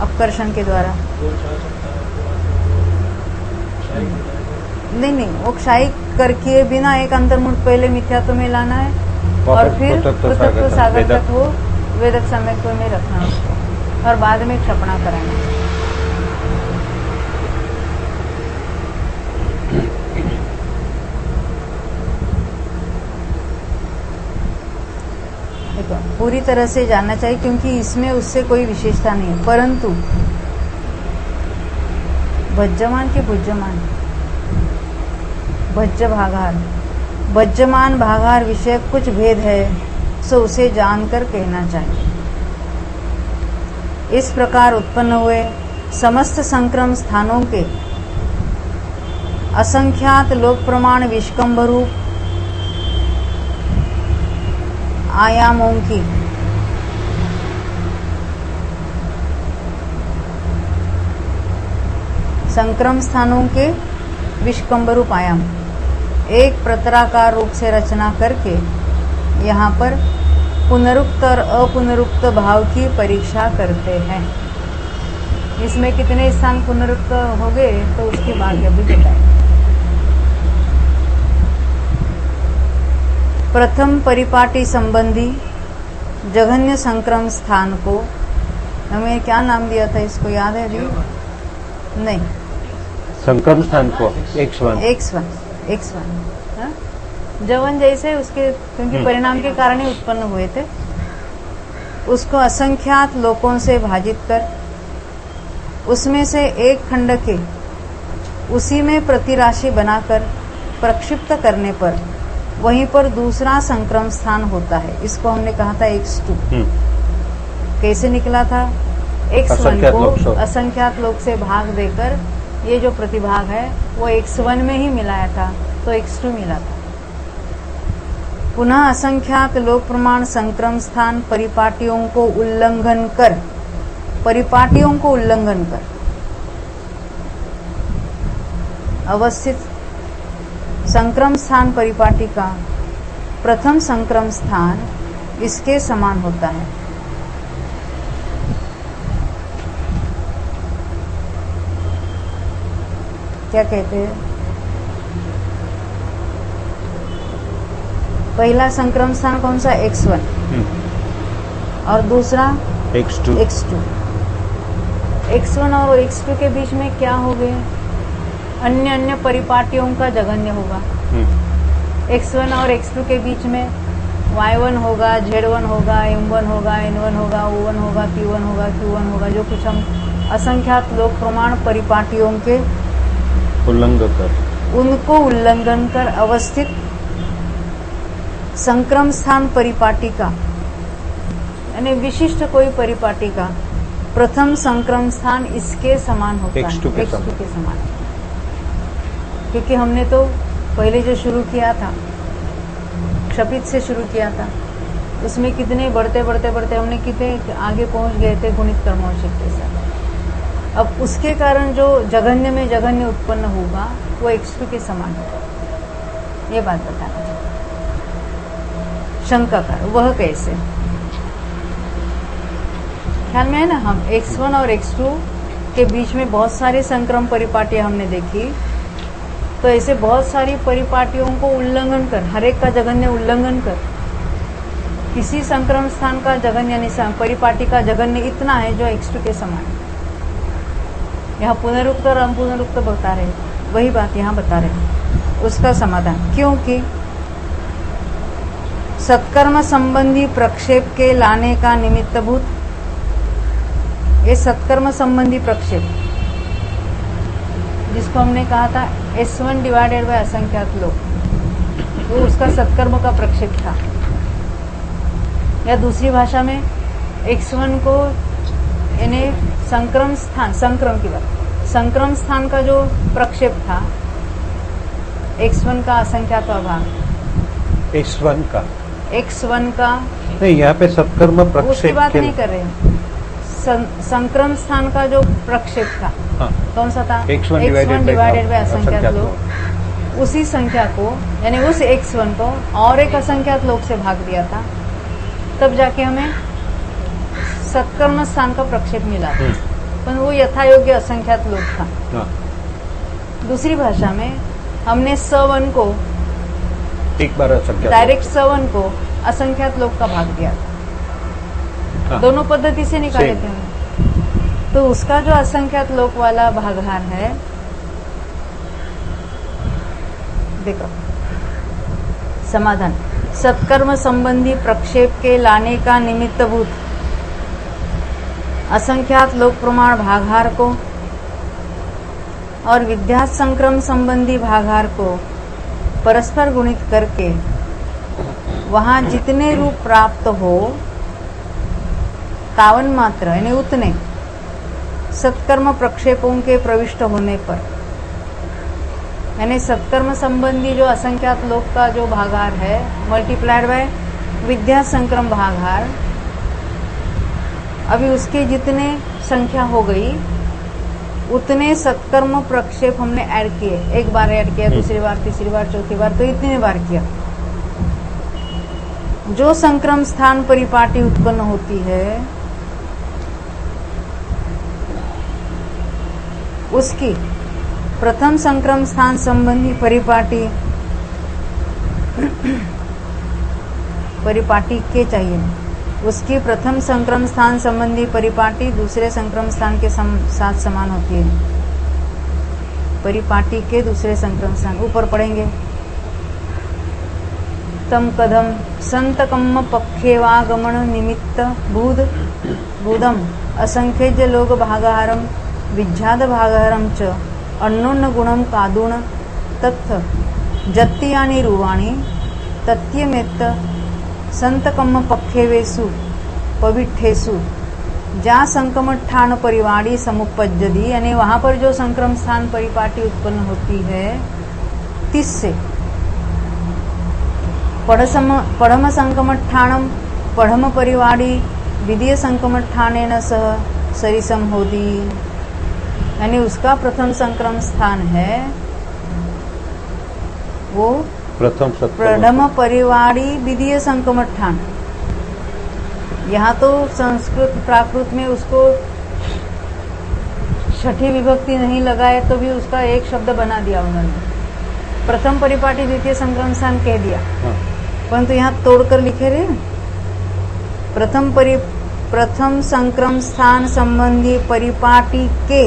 अपकर्षण के द्वारा। नहीं, वो क्षय करके बिना एक अंतर्मुख पहले मिथ्यात्व में लाना है और फिर पृथक्त्व सागर तक वो वेदक सम्यक्त्व में रखना उसको, और बाद में क्षपणा कराना। पूरी तरह से जानना चाहिए, क्योंकि इसमें उससे कोई विशेषता नहीं है। परंतु भज्यमान के भुज्यमान, भज्य भागार, भज्यमान भागार विषय कुछ भेद है, सो उसे जानकर कहना चाहिए। इस प्रकार उत्पन्न हुए समस्त संक्रम स्थानों के असंख्यात लोक प्रमाण विष्कंभ रूप आयामों की संक्रम स्थानों के विष्कंभ रूप आयाम एक प्रतराकार रूप से रचना करके यहाँ पर पुनरुक्त और अपुनरुक्त भाव की परीक्षा करते हैं। इसमें कितने स्थान पुनरुक्त हो गए तो उसकी बात अभी बताएं। प्रथम परिपाटी संबंधी जघन्य संक्रम स्थान को, हमें क्या नाम दिया था इसको, याद है जी? नहीं, संक्रम स्थान को X1 हाँ? जवन जैसे उसके, क्योंकि परिणाम के कारण ही उत्पन्न हुए थे, उसको असंख्यात लोकों से भाजित कर उसमें से एक खंड के उसी में प्रतिराशि बनाकर प्रक्षिप्त करने पर वहीं पर दूसरा संक्रम स्थान होता है। इसको हमने कहा था X2। कैसे निकला था? X1 को असंख्यात लोक से भाग देकर ये जो प्रतिभाग है वो X1 में ही मिलाया था, तो X2 मिला था। पुनः असंख्यात लोक प्रमाण संक्रम स्थान परिपाटियों को उल्लंघन कर अवस्थित संक्रम स्थान परिपाटी का प्रथम संक्रम स्थान इसके समान होता है। क्या कहते हैं? पहला संक्रम स्थान कौन सा? X1 और दूसरा X2। X1 और X2 के बीच में क्या हो गए? अन्य परिपाटियों का जघन्य होगा। X1 और X2 के बीच में Y1 होगा, Z1 होगा, M1 होगा, N1 होगा, O1 होगा, P1 होगा, Q1 होगा, जो कुछ हम असंख्यात लोक प्रमाण परिपाटियों के उनको उल्लंघन कर अवस्थित संक्रम स्थान परिपाटी का, यानी विशिष्ट कोई परिपाटी का प्रथम संक्रम स्थान इसके समान होता है, X2 के समान। क्योंकि हमने तो पहले जो शुरू किया था, क्षपित से शुरू किया था, उसमें कितने बढ़ते हमने कितने आगे पहुंच गए थे गुणित कर्मौशिक के साथ। अब उसके कारण जो जघन्य में जघन्य उत्पन्न होगा वो X2 के समान होगा। ये बात बताना है। शंका का वह कैसे? ख्याल में है ना, हम X1 और X2 के बीच में बहुत सारे संक्रम परिपाटियां हमने देखी, तो ऐसे बहुत सारी परिपाटियों को उल्लंघन कर, हर एक का जघन्य उल्लंघन कर, किसी संक्रम स्थान का जघन्य यानी परिपाटी का जघन्य इतना है जो X2 के समान है। यहाँ पुनरुक्त और अपुनरुक्त बता रहे, वही बात यहाँ बता रहे। उसका समाधान, क्योंकि सत्कर्म संबंधी प्रक्षेप के लाने का निमित्तभूत, ये सत्कर्म संबंधी प्रक्षेप जिसको हमने कहा था S1 डिवाइडेड बाय असंख्यात लोक, वो उसका सत्कर्म का प्रक्षेप था। या दूसरी भाषा में X1 को यानी संक्रम स्थान का जो प्रक्षेप था, X1 का असंख्यात भाग, X1 का नहीं, यहाँ पे सत्कर्म प्रक्षेप उसकी बात नहीं कर रहे। संक्रम स्थान का जो प्रक्षेप था, हाँ, कौन सा था? X1 डिवाइडेड बाय असंख्यात लोक। उसी संख्या को यानी उस X1 को और एक असंख्यात लोक से भाग दिया था, तब जाके हमें सत्कर्म स्थान का प्रक्षेप मिला। पर वो यथा योग्य असंख्यात लोक था। हाँ। दूसरी भाषा में हमने S1 को एक बार असंख्यात डायरेक्ट S1 को असंख्यात लोक का भाग दिया था। हाँ। दोनों पद्धति से निकाले थे हमने। तो उसका जो असंख्यात लोक वाला भागहार है, देखो समाधान, सत्कर्म संबंधी प्रक्षेप के लाने का निमित्तभूत असंख्यात लोक प्रमाण भागहार को और विद्या संक्रम संबंधी भागहार को परस्पर गुणित करके वहां जितने रूप प्राप्त हो तावन मात्र यानी उतने सत्कर्म प्रक्षेपों के प्रविष्ट होने पर, यानी सत्कर्म संबंधी जो असंख्यात लोक का जो भागहार है मल्टीप्लाइड बाय विद्या संक्रम भागहार, अभी उसकी जितने संख्या हो गई उतने सत्कर्म प्रक्षेप हमने ऐड किए। एक बार ऐड किया, दूसरी बार, तीसरी बार, चौथी बार, तो इतने बार किया। जो संक्रम स्थान परिपाटी उत्पन्न होती है उसकी प्रथम संक्रम स्थान संबंधी परिपाटी के चाहिए उसकी प्रथम संक्रम स्थान संबंधी परिपाटी दूसरे संक्रम स्थान के साथ समान होती है। परिपाटी के दूसरे संक्रम स्थान ऊपर पढ़ेंगे। तम कदम संतकम्म पक्षेवागमन निमित्त भूदम असंख्यज लोग भागहारम विज्ञाद भागहारम च अन्योन्य गुणम कादुण तत्थ जत्तियानि रूवाणि तत्यमेत्त संतकम्म पक्षेवेसु पविठेसु जा संक्रमठान परिवाड़ी समुपज्जदी, यानी वहां पर जो संक्रम स्थान परिपाटी उत्पन्न होती है तिससे पढ़म संक्रमठानम पढ़म परिवाड़ी विधीय संक्रमठानेन सह सरिसम होती, यानी उसका प्रथम संक्रम स्थान है वो प्रथम परिवाड़ी विधीय संक्रमठान। यहाँ तो संस्कृत प्राकृत में उसको छठी विभक्ति नहीं लगाए तो भी उसका एक शब्द बना दिया उन्होंने, प्रथम परिपाटी द्वितीय संक्रम स्थान कह दिया। परंतु यहाँ तोड़कर लिखे रहे प्रथम संक्रम स्थान संबंधी परिपाटी के,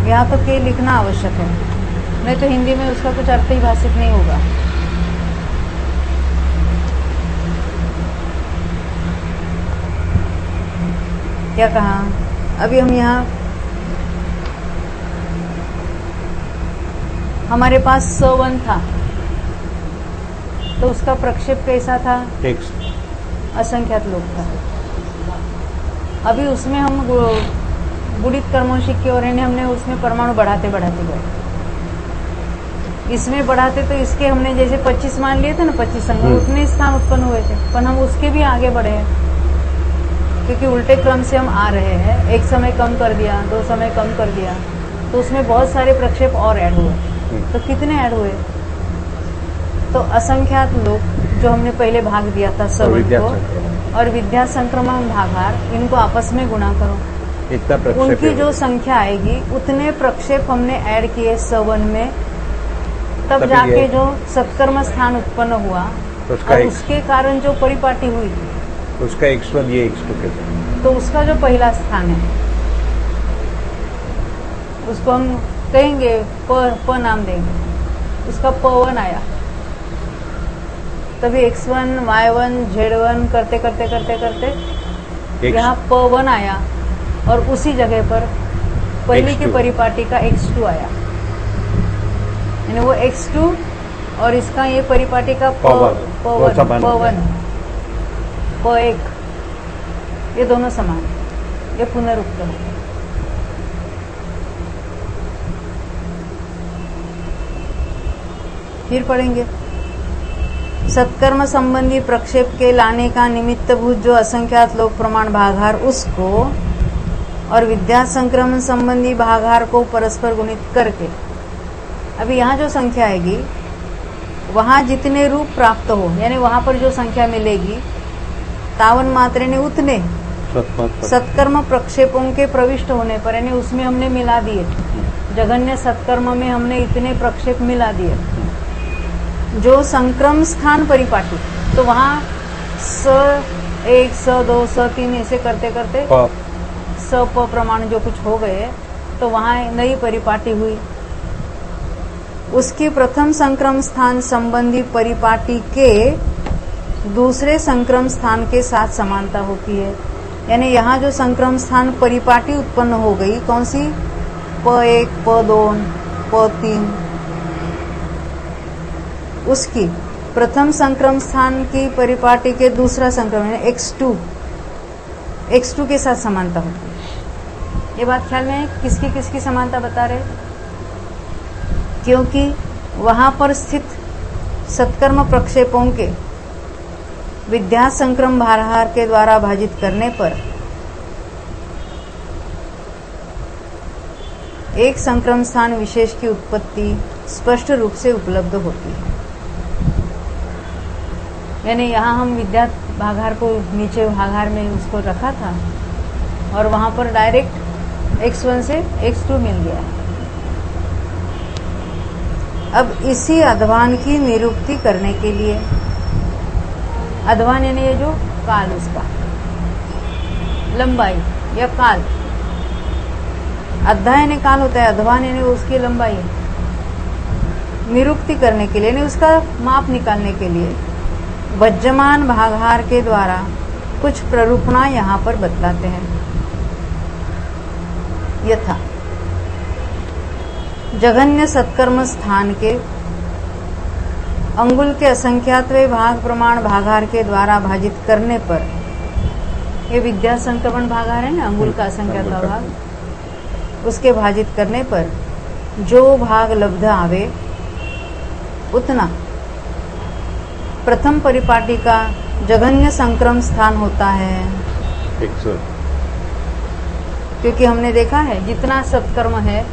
यहाँ तो के लिखना आवश्यक है, नहीं तो हिंदी में उसका कुछ अर्थ ही भाषित नहीं होगा। क्या कहा अभी हम यहाँ हमारे पास सवन था तो उसका प्रक्षेप कैसा था? असंख्यात लोग था। अभी उसमें हम गुणित कर्मोंशिक की ओर हमने उसमें परमाणु बढ़ाते बढ़ाते गए। इसमें बढ़ाते तो इसके हमने जैसे 25 मान लिए थे ना, 25 संख्या उतने स्थान उत्पन्न हुए थे, पर हम उसके भी आगे बढ़े हैं क्योंकि उल्टे क्रम से हम आ रहे हैं। एक समय कम कर दिया, 2 समय कम कर दिया, तो उसमें बहुत सारे प्रक्षेप और ऐड हुए। तो कितने ऐड हुए? तो असंख्यात लोग जो हमने पहले भाग दिया था सवन को और विद्या संक्रमण भागार, इनको आपस में गुणा करो, उनकी जो संख्या आएगी उतने प्रक्षेप हमने ऐड किए सवन में, तब जाके जो सत्कर्म स्थान उत्पन्न हुआ और उसके कारण जो परिपाटी हुई उसका x1 ये x2 के साथ, तो उसका जो पहला स्थान है उसको हम कहेंगे प नाम देंगे, उसका p1 आया, तभी x1 y1 z1 करते करते करते करते यहाँ p1 आया और उसी जगह पर पहली की परिपाटी का x2 आया, यानी वो x2 और इसका ये परिपाटी का p1 ये दोनों समान, ये पुनरुक्त है। फिर पढ़ेंगे सत्कर्म संबंधी प्रक्षेप के लाने का निमित्तभूत जो असंख्यात लोक प्रमाण भागार उसको और विद्या संक्रमण संबंधी भागार को परस्पर गुणित करके, अभी यहाँ जो संख्या आएगी वहां जितने रूप प्राप्त हो, यानी वहां पर जो संख्या मिलेगी तावन मात्रे ने उतने सत्कर्म प्रक्षेपों के प्रविष्ट होने पर, यानी उसमें हमने मिला दिए, जघन्य सत्कर्म में हमने इतने प्रक्षेप मिला दिए जो संक्रम स्थान परिपाटी, तो वहां स1 स2 स3 ऐसे करते करते स प प्रमाण जो कुछ हो गए तो वहां नई परिपाटी हुई। उसकी प्रथम संक्रम स्थान संबंधी परिपाटी के दूसरे संक्रम स्थान के साथ समानता होती है, यानी यहाँ जो संक्रम स्थान परिपाटी उत्पन्न हो गई कौन सी? p1 p2 p3, उसकी प्रथम संक्रम स्थान की परिपाटी के दूसरा संक्रम x2 के साथ समानता होती है। ये बात ख्याल में किसकी किसकी समानता बता रहे? क्योंकि वहां पर स्थित सत्कर्म प्रक्षेपों के विद्या संक्रम भारहार के द्वारा भाजित करने पर एक संक्रम स्थान विशेष की उत्पत्ति स्पष्ट रूप से उपलब्ध होती है। यानी यहाँ हम विद्या भागार को नीचे भागार में उसको रखा था और वहां पर डायरेक्ट x1 से x2 मिल गया। अब इसी अध्वान की निरुक्ति करने के लिए, अध्वान यानी ये जो काल, उसका लंबाई या काल, अध्याय यानी काल होता है, अध्वान यानी उसकी लंबाई, निरुक्ति करने के लिए यानी उसका माप निकालने के लिए वज्रमान भागहार के द्वारा कुछ प्ररूपणा यहाँ पर बतलाते हैं। यथा जघन्य सत्कर्म स्थान के अंगुल के असंख्यातवें भाग प्रमाण भागार के द्वारा भाजित करने पर, ये विद्या संक्रमण भागार है ना, अंगुल का असंख्यातवा भाग, उसके भाजित करने पर जो भाग लब्ध आवे उतना प्रथम परिपाटी का जघन्य संक्रम स्थान होता है। 100। क्योंकि हमने देखा है जितना सत्कर्म है,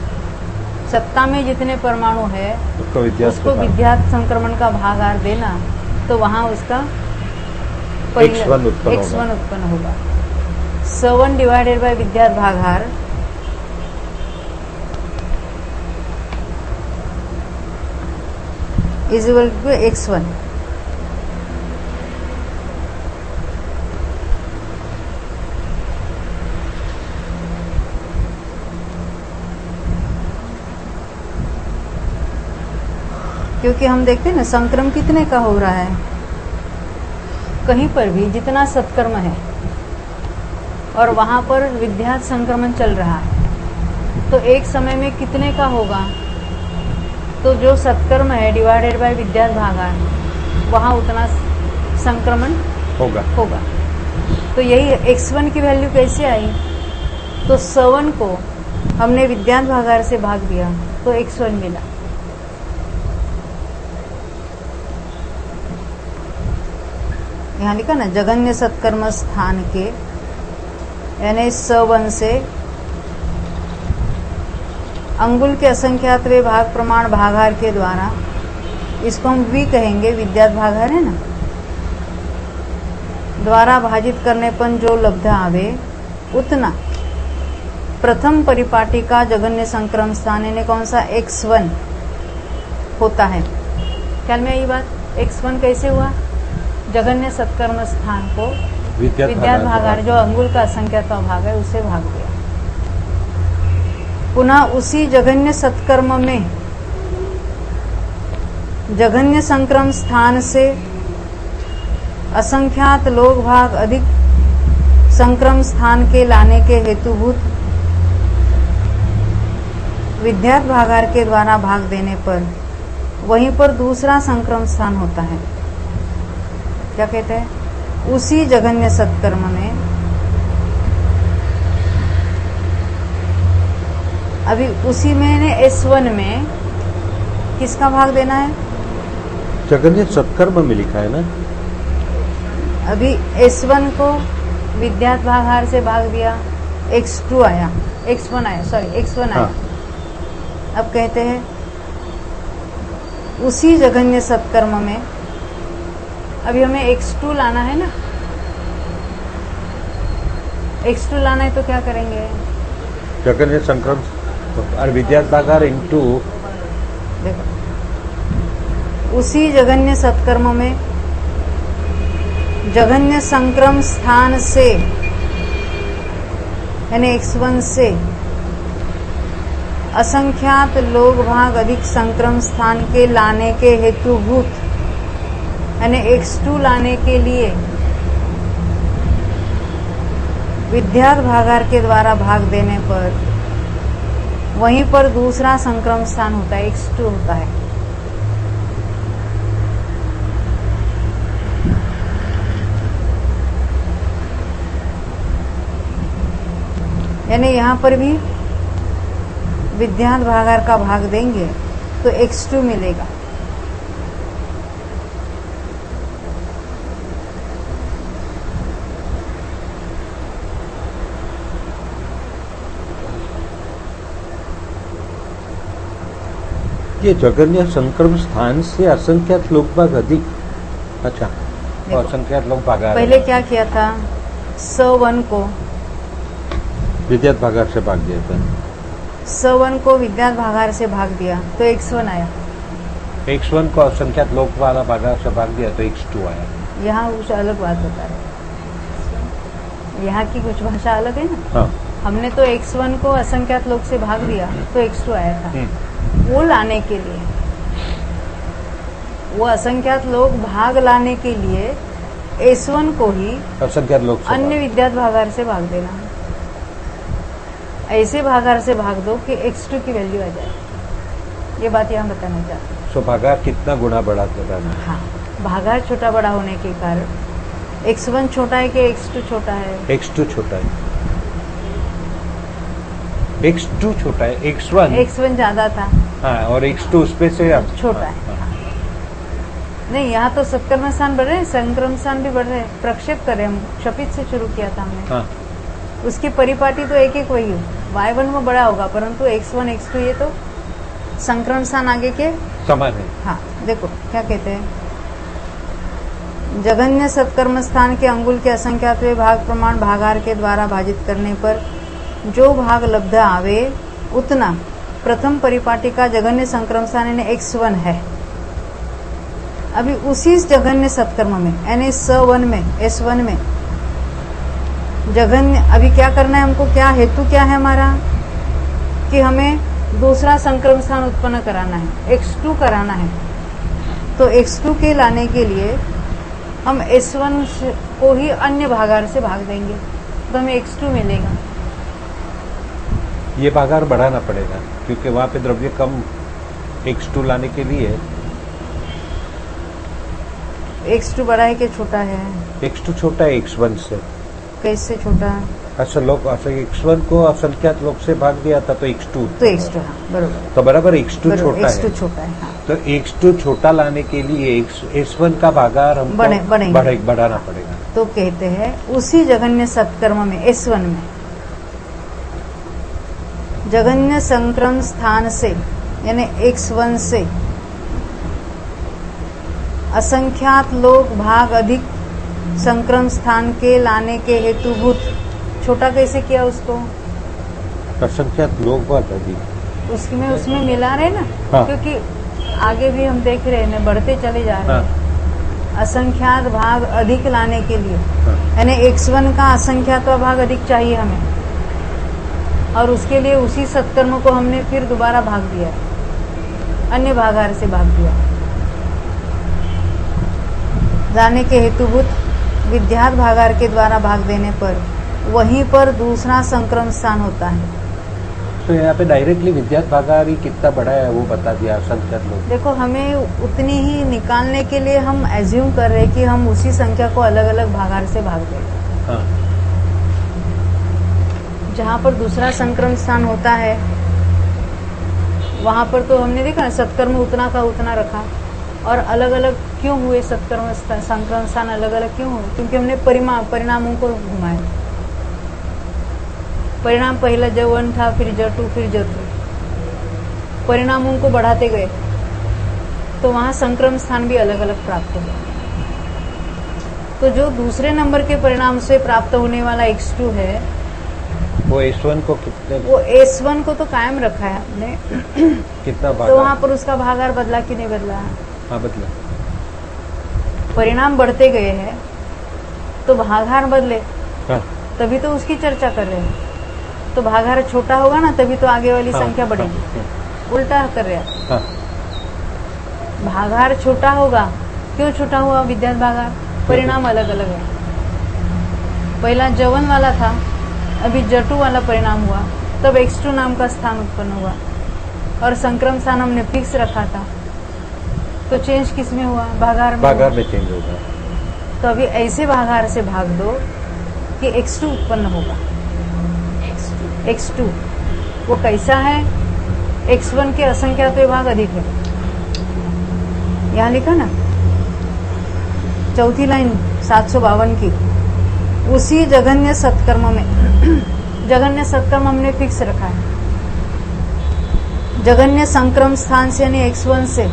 सत्ता में जितने परमाणु है उसको विद्यात संक्रमण का भागार देना, तो वहां उसका X1 उत्पन्न होगा। 7 डिवाइडेड बाय विद्यात भागार इज इक्वल टू X1। क्योंकि हम देखते हैं ना संक्रम कितने का हो रहा है, कहीं पर भी जितना सत्कर्म है और वहां पर विद्यात संक्रमण चल रहा है, तो एक समय में कितने का होगा, तो जो सत्कर्म है डिवाइडेड बाय विद्यात भागार, वहां उतना संक्रमण होगा। तो यही x1 की वैल्यू कैसे आई, तो 7 को हमने विद्यात भागार से भाग दिया तो x1 मिला। यहाँ लिखा ना जघन्य सत्कर्म स्थान के, यानी 7 से अंगुल के असंख्यातवें भाग प्रमाण भागार के द्वारा, इसको हम भी कहेंगे, विद्यात भागार है ना, द्वारा भाजित करने पर जो लब्ध आवे उतना प्रथम परिपाटी का जघन्य संक्रम स्थान यानी कौन सा x1 होता है। ख्याल में आई बात, x1 कैसे हुआ, जघन्य सत्कर्म स्थान को विद्यात भागार जो अंगुल का असंख्यातवा भाग है उससे भाग दिया। पुनः उसी जघन्य सत्कर्म में जघन्य संक्रम स्थान से असंख्यात लोग भाग अधिक संक्रम स्थान के लाने के हेतुभूत विद्यात भागार के द्वारा भाग देने पर वहीं पर दूसरा संक्रम स्थान होता है। क्या कहते हैं, उसी जघन्य सत्कर्म में, अभी उसी में S1 में किसका भाग देना है, जघन्य सत्कर्म में लिखा है ना, अभी S1 को विद्यात भागार से भाग दिया, X1 आया, X1 आया। अब कहते हैं उसी जघन्य सत्कर्म में, अभी हमें X2 लाना है ना, X2 लाना है तो क्या करेंगे, जघन्य संक्रम और विद्यात भागार इंटू, देखो उसी जघन्य सत्कर्म में जघन्य संक्रम स्थान से यानी X1 से असंख्यात लोग भाग अधिक संक्रम स्थान के लाने के हेतुभूत यानी X2 लाने के लिए विद्यात भागार के द्वारा भाग देने पर वहीं पर दूसरा संक्रम स्थान होता है, X2 होता है। यानी यहाँ पर भी विद्यात भागार का भाग देंगे तो X2 मिलेगा। ये जघन्य संक्रम स्थान से असंख्यात लोग भाग अधिक, अच्छा, असंख्यात लोग भागार, पहले क्या किया था, 1 को विद्यात भागार से भाग दिया था, 1 को विद्यात भागार से भाग दिया तो X1 आया। x1 को असंख्यात लोक वाला भागा से भाग दिया तो x2 आया। यहाँ कुछ अलग बात बता रहे हैं। यहाँ की कुछ भाषा अलग है ना। हाँ। हमने तो x1 को असंख्यात लोग से भाग दिया तो x2 आया था। वो लाने के लिए, वो असंख्यात लोग भाग लाने के लिए S1 को ही असंख्यात लोक से अन्य विद्यात भागार से भाग देना। ऐसे भागार से भाग दो कि x2 की वैल्यू आ जाए। ये बात यहाँ बताना चाहते हैं। सो भागार कितना गुना बढ़ा देता है? हाँ, भागार छोटा बड़ा होने के कारण x1 छोटा है कि x2 छोटा है? x2 छोटा है। x2 छोटा है, x1 ज्यादा था। हाँ, और x2 उसपे से छोटा है। हाँ। नहीं, यहाँ तो सत्कर्म स्थान बढ़ रहे हैं, संक्रम स्थान भी बढ़ रहे हैं। प्रक्षेप कर रहे हैं हम, क्षपित से शुरू किया था हमने। हाँ। उसकी परिपाटी तो एक एक वही हो, y1 में बड़ा होगा, परंतु x1 x2 ये तो संक्रम स्थान आगे के समान है। हाँ, देखो क्या कहते हैं। जघन्य सत्कर्म स्थान के अंगुल के असंख्यातवें भाग प्रमाण भागार के द्वारा भाजित करने पर जो भाग लब्ध आवे उतना प्रथम परिपाटी का जघन्य संक्रम स्थान यानी x1 है। अभी उसी जघन्य सत्कर्म में यानी S1 में जघन्य, अभी क्या करना है हमको, क्या हेतु क्या है हमारा, कि हमें दूसरा संक्रम स्थान उत्पन्न कराना है, x2 कराना है। तो x2 के लाने के लिए हम S1 को ही अन्य भागार से भाग देंगे तो हमें x2 मिलेगा। ये भागार बढ़ाना पड़ेगा क्योंकि वहां पे द्रव्य कम x2 लाने के लिए x2 बड़ा है कि छोटा है? x2 छोटा है x1 से। कैसे छोटा है? अच्छा, x1 को असंख्यात लोग से भाग दिया था तो x2 हाँ, बरोबर। तो बराबर x2 छोटा है। x2 छोटा है, हाँ। तो x2 छोटा लाने के लिए S1 का भागार हमको बढ़ाना पड़ेगा। तो कहते हैं उसी जघन्य सत्कर्म में S1 में जघन्य संक्रम स्थान से यानी x1 से असंख्यात लोग भाग अधिक संक्रम स्थान के लाने के हेतुभूत छोटा कैसे किया उसको? असंख्यात लोग भाग अधिक उसमें मिला रहे ना। हाँ। क्योंकि आगे भी हम देख रहे हैं, बढ़ते चले जा रहे हैं। असंख्यात भाग अधिक लाने के लिए यानी x1 का असंख्यात भाग अधिक चाहिए हमें, और उसके लिए उसी सत्कर्म को हमने फिर दोबारा भाग दिया, अन्य भागार से भाग दिया। जाने के हेतुभूत विद्यात भागार के द्वारा भाग देने पर वहीं पर दूसरा संक्रम स्थान होता है। तो यहाँ पे डायरेक्टली विद्यात भागार ही कितना बड़ा है वो बता दिया असंख्यात लोग। देखो, हमें उतनी ही निकालने के लिए हम एज्यूम कर रहे हैं कि हम उसी संख्या को अलग अलग भागार से भाग दें। हाँ। जहाँ पर दूसरा संक्रम स्थान होता है वहां पर तो हमने देखा सत्कर्म उतना का उतना रखा, और अलग अलग क्यों हुए संक्रम स्थान अलग अलग क्यों हुए? क्योंकि हमने परिणामों को घुमाया। परिणाम पहला J1 था, फिर J2, फिर J3, परिणामों को बढ़ाते गए तो वहां संक्रम स्थान भी अलग अलग प्राप्त हुआ। तो जो दूसरे नंबर के परिणाम से प्राप्त होने वाला x2 है वो S1 को कितने, वो S1 को तो कायम रखा है हमने। कितना भाग? तो वहां पर उसका भागार बदला कि नहीं बदला? हाँ, बदला। परिणाम बढ़ते गए हैं तो भागार बदले, हाँ। तभी तो उसकी चर्चा कर रहे हैं। तो भागार छोटा होगा ना, तभी तो आगे वाली संख्या बढ़ेगी। उल्टा कर रहे हैं। भागार छोटा होगा, क्यों छोटा हुआ विद्यात भागार? परिणाम अलग अलग है। पहला J1 वाला था, अभी J2 वाला परिणाम हुआ, तब x2 नाम का स्थान उत्पन्न हुआ, और संक्रम स्थान हमने फिक्स रखा था। तो चेंज किस में हुआ? भागार में चेंज होगा। तो अभी ऐसे भागार से भाग दो कि x2 उत्पन्न होगा। x2 वो कैसा है? x1 के असंख्यात भाग अधिक है। यहाँ लिखा ना, चौथी लाइन 752 की, उसी जघन्य सत्कर्म में जघन्य सत्कर्म हमने फिक्स रखा है। जघन्य संक्रम स्थान से यानी x1 से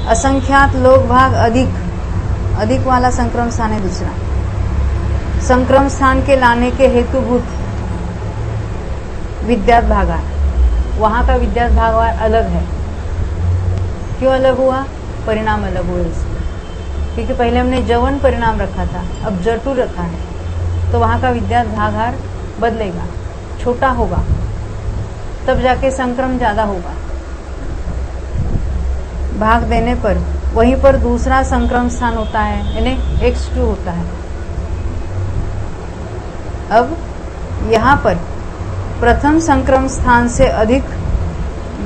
असंख्यात लोग भाग अधिक वाला संक्रम स्थान है दूसरा। संक्रम स्थान के लाने के हेतुभूत विद्यात भागार, वहां का विद्यात भागार अलग है। क्यों अलग हुआ? परिणाम अलग हुए इसके, क्योंकि पहले हमने जवन परिणाम रखा था, अब जटू रखा है, तो वहाँ का विद्यात भागाहार बदलेगा, छोटा होगा, तब जाके संक्रम ज्यादा होगा। भाग देने पर वहीं पर दूसरा संक्रम स्थान होता है, यानी X2 होता है। अब यहाँ पर प्रथम संक्रम स्थान से अधिक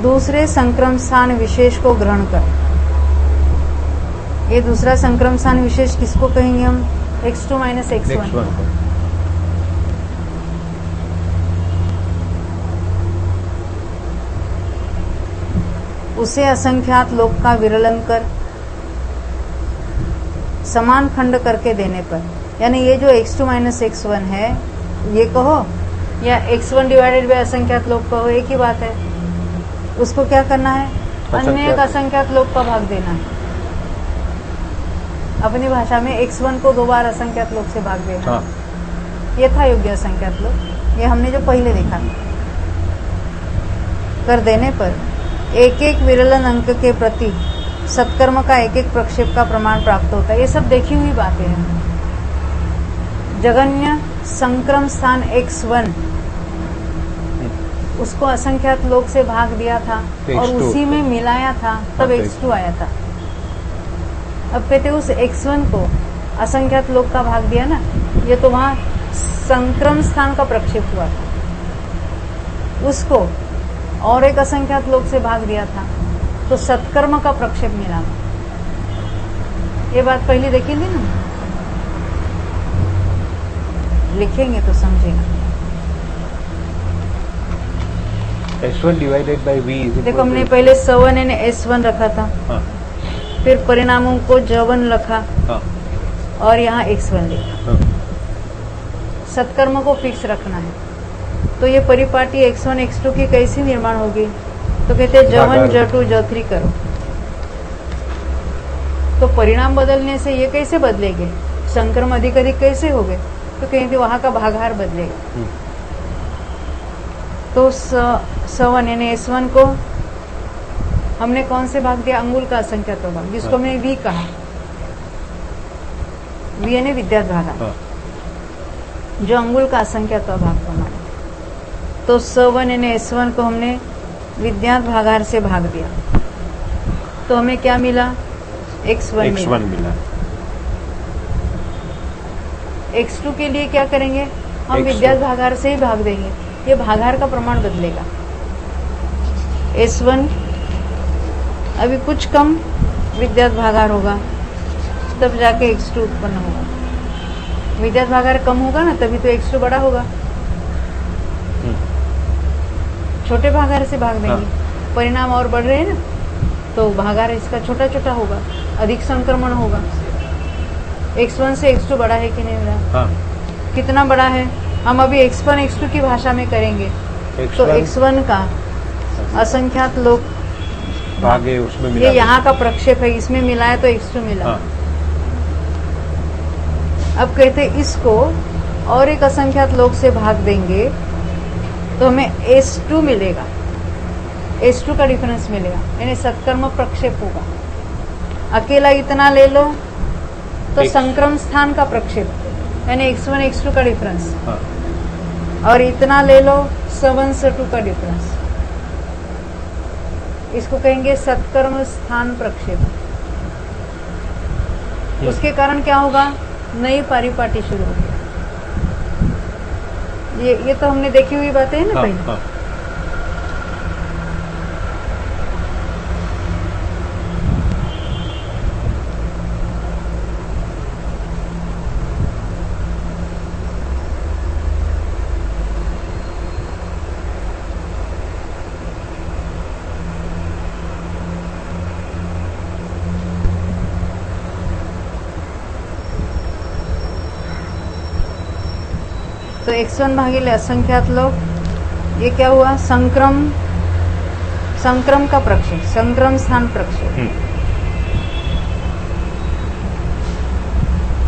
दूसरे संक्रम स्थान विशेष को ग्रहण कर, ये दूसरा संक्रम स्थान विशेष किसको कहेंगे हम? X2 minus X1। उसे असंख्यात लोक का विरलन कर समान खंड करके देने पर, यानी ये जो X2 माइनस X1 है ये कहो या X1 डिवाइडेड बाय असंख्यात लोक कहो, एक ही बात है। उसको क्या करना है? अन्य एक असंख्यात लोक का भाग देना है। अपनी भाषा में X1 को 2 बार असंख्यात लोक से भाग देना। हाँ। यथा योग्य असंख्यात लोक, ये हमने जो पहले देखा कर देने पर एक एक विरलन अंक के प्रति सत्कर्म का एक एक प्रक्षेप का प्रमाण प्राप्त होता है। ये सब देखी हुई बातें हैं। जगन्य संक्रम स्थान X1 उसको असंख्यात लोक से भाग दिया था और X2 उसी में मिलाया था, तब X2 आया था। अब कहते उस X1 को असंख्यात लोक का भाग दिया ना, ये तो वहां संक्रम स्थान का प्रक्षेप हुआ था, उसको और एक असंख्यात लोक से भाग दिया था, तो सत्कर्म का प्रक्षेप मिला। ये बात पहले देखी थी ना, लिखेंगे तो समझेगा। S1 divided by V। देखो हमने पहले सवन यानी S1 रखा था, हाँ। फिर परिणामों को जवन रखा, हाँ। और यहाँ X1 लिखा। हाँ। सत्कर्म को फिक्स रखना है, तो ये परिपाटी X1 X2 की कैसी निर्माण होगी? तो कहते हैं जवन जटू जथरी करो। तो परिणाम बदलने से ये कैसे बदलेंगे? संक्रम अधिक अधिक कैसे हो गए? तो कहेंगे वहां का भागाहार बदलेगा। तो सवन यानी S1 को हमने कौन से भाग दिया? अंगुल का असंख्यात भाग, जिसको हमने V कहा। V यानी विद्यात भागाहार, जो अंगुल का असंख्यात भाग प्रमाण। तो सवन यानी S1 को हमने विद्यात भागाहार से भाग दिया, तो हमें क्या मिला? X1 मिला। X2 के लिए क्या करेंगे? हम X2 विद्यात भागाहार से ही भाग देंगे, ये भागाहार का प्रमाण बदलेगा। S1 अभी कुछ कम विद्यात भागाहार होगा, तब जाके X2 उत्पन्न होगा। विद्यात भागाहार कम होगा ना, तभी तो X2 बड़ा होगा। छोटे भागाहार से भाग देंगे, परिणाम और बढ़ रहे हैं ना, तो भागाहार इसका छोटा छोटा होगा, अधिक संक्रमण होगा। X1 से X2 बड़ा है कि नहीं बड़ा? हाँ। कितना बड़ा है? हम अभी X1 X2 की भाषा में करेंगे। तो X1 का असंख्यात लोक भागे उसमें मिला, ये यहाँ का प्रक्षेप है, इसमें मिलाया तो X2 मिला। हाँ। अब कहते इसको और एक असंख्यात लोक से भाग देंगे तो हमें S2 मिलेगा, S2 का डिफरेंस मिलेगा, यानी सत्कर्म प्रक्षेप होगा। अकेला इतना ले लो तो संक्रम स्थान का प्रक्षेप, यानी X1 X2 का डिफरेंस, हाँ। और इतना ले लो सवन से 2 का डिफरेंस, इसको कहेंगे सत्कर्म स्थान प्रक्षेप। उसके कारण क्या होगा? नई पारिपाटी शुरू होगी। ये तो हमने देखी हुई बातें है ना हाँ, पहले। हाँ। तो X1 भागिले असंख्यात लोग, ये क्या हुआ? संक्रम का प्रक्षेप, संक्रम स्थान प्रक्षेप।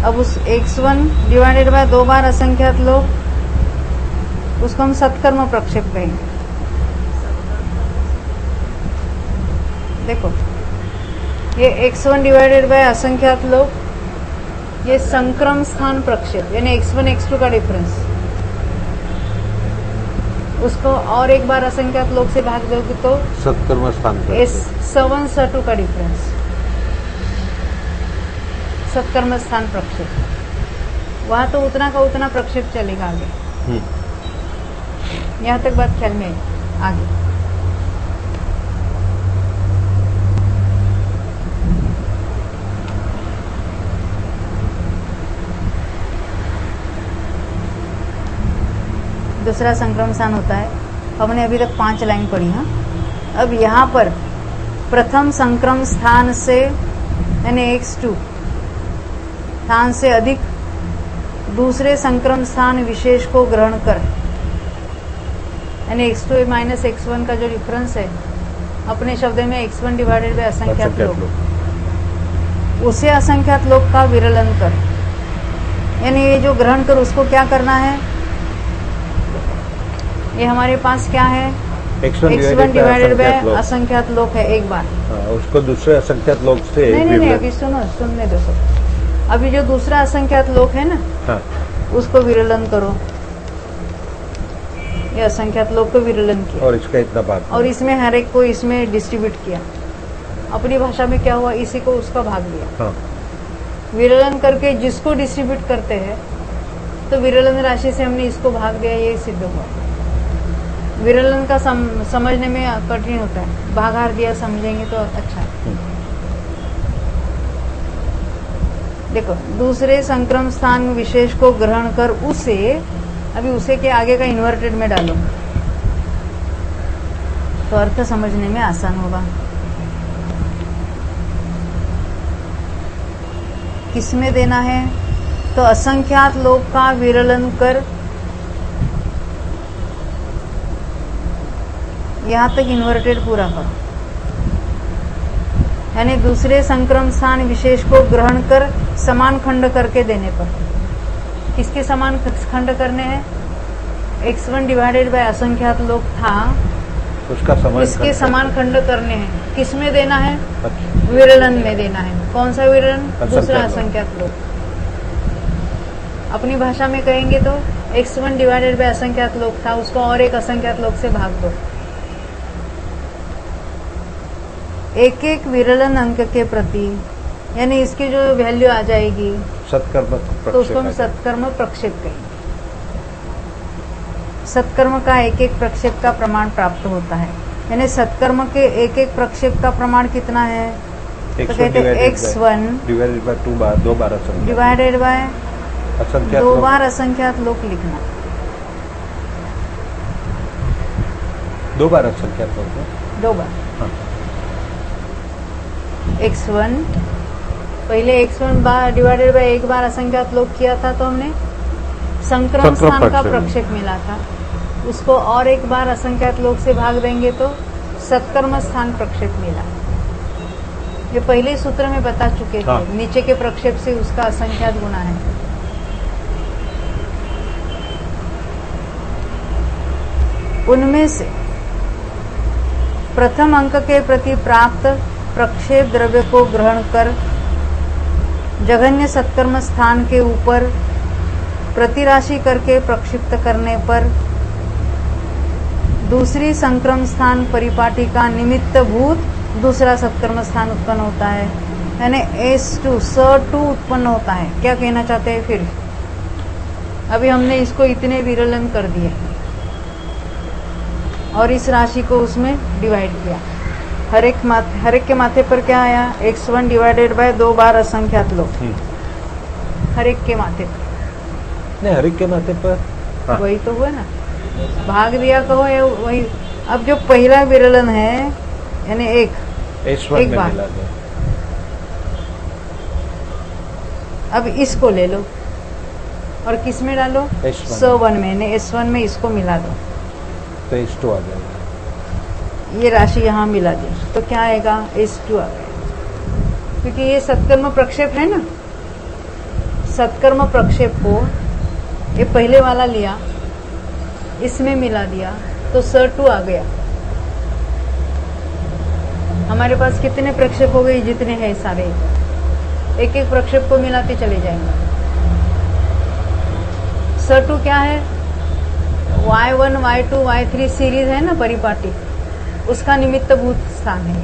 अब उस X1 डिवाइडेड बाय 2 बार असंख्यात लोग, उसको हम सत्कर्म प्रक्षेप कहेंगे। देखो ये x1 डिवाइडेड बाय असंख्यात लोग, ये संक्रम स्थान प्रक्षेप यानी x1 x2 का डिफरेंस, उसको और एक बार असंख्यात लोग से भाग दोगे तो सत्कर्म स्थान पर S7 S2 का डिफरेंस, सत्कर्म स्थान प्रक्षेप। वहां तो उतना का उतना प्रक्षेप चलेगा आगे। यहाँ तक बात ख्याल में आगे। दूसरा संक्रम स्थान होता है। हमने अभी तक 5 लाइन पढ़ी। हाँ, अब यहाँ पर प्रथम संक्रम स्थान से यानी x2 स्थान से अधिक दूसरे संक्रम स्थान विशेष को ग्रहण कर, यानी x2 माइनस x1 का जो डिफरेंस है, अपने शब्द में x1 डिवाइडेड बाय असंख्यात लोग, उसे असंख्यात लोग का विरलन कर, यानी ये जो ग्रहण कर उसको क्या करना है, ये हमारे पास क्या है, x1 डिवाइडेड बाय असंख्यात लोग है एक बार। उसको दूसरे असंख्यात लोग से नहीं, अभी सुनने दो सब। अभी जो दूसरा असंख्यात लोग है ना, हाँ, उसको विरलन करो। ये असंख्यात लोग को विरलन किया और इसका इतना भाग, और इसमें हर एक को इसमें डिस्ट्रीब्यूट किया। अपनी भाषा में क्या हुआ, इसी को उसका भाग दिया। हाँ, विरलन करके जिसको डिस्ट्रीब्यूट करते हैं तो विरलन राशि से हमने इसको भाग दिया, ये सिद्ध हुआ। विरलन का समझने में कठिन होता है, भागार दिया समझेंगे तो अच्छा है। देखो, दूसरे संक्रम स्थान विशेष को ग्रहण कर उसे, अभी उसे के आगे का इन्वर्टेड में डालो तो अर्थ समझने में आसान होगा। किसमें देना है, तो असंख्यात लोग का विरलन कर, यहां तक इन्वर्टेड पूरा करो, यानी दूसरे संक्रम स्थान विशेष को ग्रहण कर समान खंड करके देने पर। किसके समान खंड करने हैं, x1 डिवाइडेड बाय असंख्यात लोग था, उसका समान इसके समान खंड करने हैं। किस में देना है, अच्छा, विरलन में देना है। कौन सा विरलन, दूसरा असंख्यात लोग। अपनी भाषा में कहेंगे तो x1 डिवाइडेड बाय असंख्यात लोग था, उसको और एक असंख्यात लोग से भाग दो। एक एक विरलन अंक के प्रति, यानी इसकी जो वैल्यू आ जाएगी सत्कर्म, तो उसको हम सत्कर्म प्रक्षेप कहेंगे। सत्कर्म का एक एक प्रक्षेप का प्रमाण प्राप्त होता है, यानी सत्कर्म के एक एक प्रक्षेप का प्रमाण कितना है, तो कहते हैं x1 डिवाइडेड बाय 2 बार असंख्यात डिवाइडेड बाय असंख्यात 2 बार असंख्यात लोग लिखना। 2 बार असंख्यात लोग, 2 बार। हाँ, x1 पहले x1 बार डिवाइडेड बाय 1 बार असंख्यात लोग किया था, तो हमने संक्रम स्थान का प्रक्षेप मिला था, उसको और एक बार असंख्यात लोग से भाग देंगे तो सत्कर्म स्थान प्रक्षेप मिला। ये पहले सूत्र में बता चुके थे। हाँ। नीचे के प्रक्षेप से उसका असंख्यात गुना है। उनमें से प्रथम अंक के प्रति प्राप्त प्रक्षेप द्रव्य को ग्रहण कर जघन्य सत्कर्म स्थान के ऊपर प्रतिराशि करके प्रक्षिप्त करने पर दूसरी संक्रम स्थान परिपाटी का निमित्त भूत दूसरा सत्कर्म स्थान उत्पन्न होता है, यानी S2 S2 उत्पन्न होता है। क्या कहना चाहते हैं फिर, अभी हमने इसको इतने विरलन कर दिए और इस राशि को उसमें डिवाइड किया। हर एक के माथे पर क्या आया, x1 डिवाइडेड बाय 2 बार असंख्यात लोग। हर एक के माथे पर नहीं, हर एक के माथे पर, हाँ, वही तो हुआ ना, भाग दिया कहो या वही। अब जो पहला विरलन है यानी एक S1 में बार। मिला दो, अब इसको ले लो और किस में डालो, S1 S1 में, यानी S1 में इसको मिला दो, तो S2 आ जाएगा। ये राशि यहाँ मिला दी तो क्या आएगा, S2 आ गया, क्योंकि ये सत्कर्म प्रक्षेप है ना। सत्कर्म प्रक्षेप को ये पहले वाला लिया, इसमें मिला दिया तो S2 आ गया। हमारे पास कितने प्रक्षेप हो गए, जितने हैं सारे एक एक प्रक्षेप को मिलाते चले जाएंगे। S2 क्या है, Y1 Y2 Y3 सीरीज है ना परिपाटी, उसका निमित्तभूत स्थान है,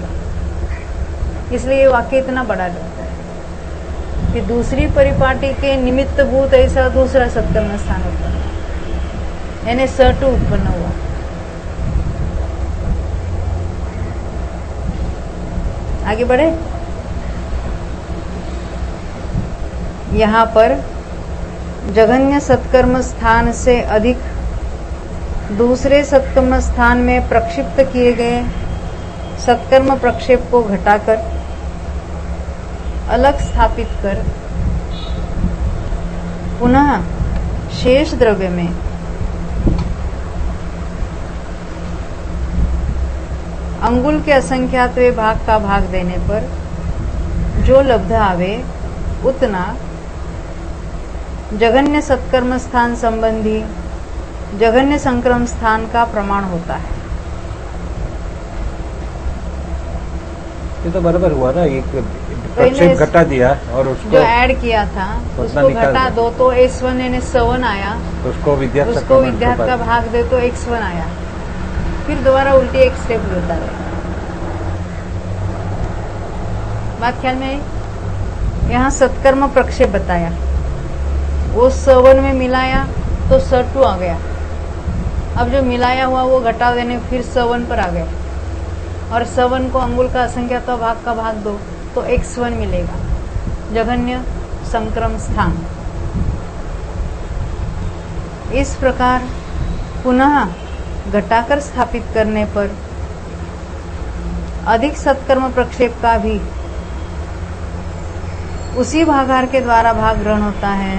इसलिए ये वाक्य इतना बड़ा लगता है कि दूसरी परिपाटी के निमित्तभूत ऐसा दूसरा सत्कर्म स्थान उत्पन्न हुआ, यानी S2 उत्पन्न हुआ। आगे बढ़े। यहाँ पर जघन्य सत्कर्म स्थान से अधिक दूसरे सत्कर्म स्थान में प्रक्षिप्त किए गए सत्कर्म प्रक्षेप को घटाकर अलग स्थापित कर पुनः शेष द्रव्य में अंगुल के असंख्यातवें भाग का भाग देने पर जो लब्ध आवे उतना जघन्य सत्कर्म स्थान संबंधी जघन्य संक्रम स्थान का प्रमाण होता है। ये तो बराबर हुआ ना, एक प्रक्षेप घटा दिया और उसको जो ऐड किया था उसको घटा दो तो S1 यानी S1 आया, उसको विद्यार्थ का भाग दे तो X1 आया, फिर दोबारा उल्टी एक स्टेप लेता है। बात ख्याल में आई। यहाँ सत्कर्म प्रक्षेप बताया, वो S1 में मिलाया तो S2 आ गया। अब जो मिलाया हुआ वो घटा देने फिर S1 पर आ गए और S1 को अंगुल का असंख्यात भाग का भाग दो तो X1 मिलेगा, जघन्य संक्रम स्थान। इस प्रकार पुनः घटाकर स्थापित करने पर अधिक सत्कर्म प्रक्षेप का भी उसी भागार के द्वारा भाग ग्रहण होता है।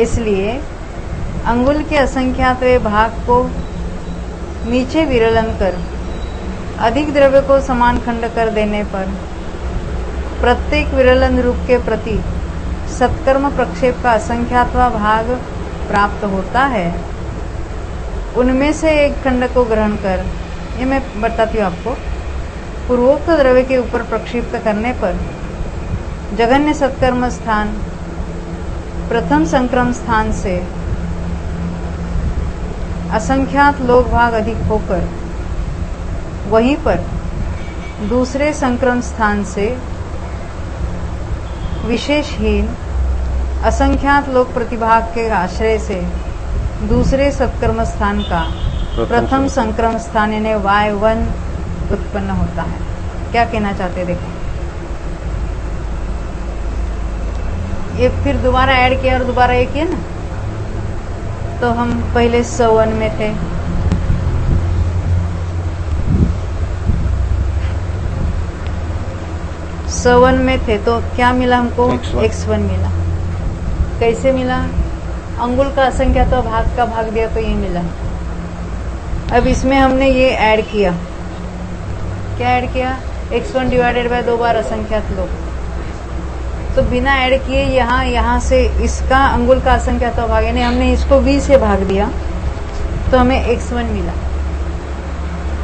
इसलिए अंगुल के असंख्यातवें भाग को नीचे विरलन कर अधिक द्रव्य को समान खंड कर देने पर प्रत्येक विरलन रूप के प्रति सत्कर्म प्रक्षेप का असंख्यातवां भाग प्राप्त होता है। उनमें से एक खंड को ग्रहण कर, ये मैं बताती हूँ आपको, पूर्वोक्त द्रव्य के ऊपर प्रक्षिप्त करने पर जघन्य सत्कर्म स्थान प्रथम संक्रम स्थान से असंख्यात लोक भाग अधिक होकर वहीं पर दूसरे संक्रम स्थान से विशेषहीन असंख्यात लोक प्रतिभाग के आश्रय से दूसरे सत्कर्म स्थान का प्रथम संक्रम स्थान यानी Y1 उत्पन्न होता है। क्या कहना चाहते हैं देखो, ये फिर दोबारा ऐड किया और दोबारा ये किया ना, तो हम पहले S1 में थे, S1 में थे तो क्या मिला हमको, X1 मिला। कैसे मिला, अंगुल का असंख्यात भाग का भाग दिया तो ये मिला। अब इसमें हमने ये ऐड किया, क्या ऐड किया, X1 डिवाइडेड बाय 2 बार असंख्यात लोग, तो बिना ऐड किए यहाँ से इसका अंगुल का असंख्यात भाग यानी हमने इसको V से भाग दिया तो हमें X1 मिला।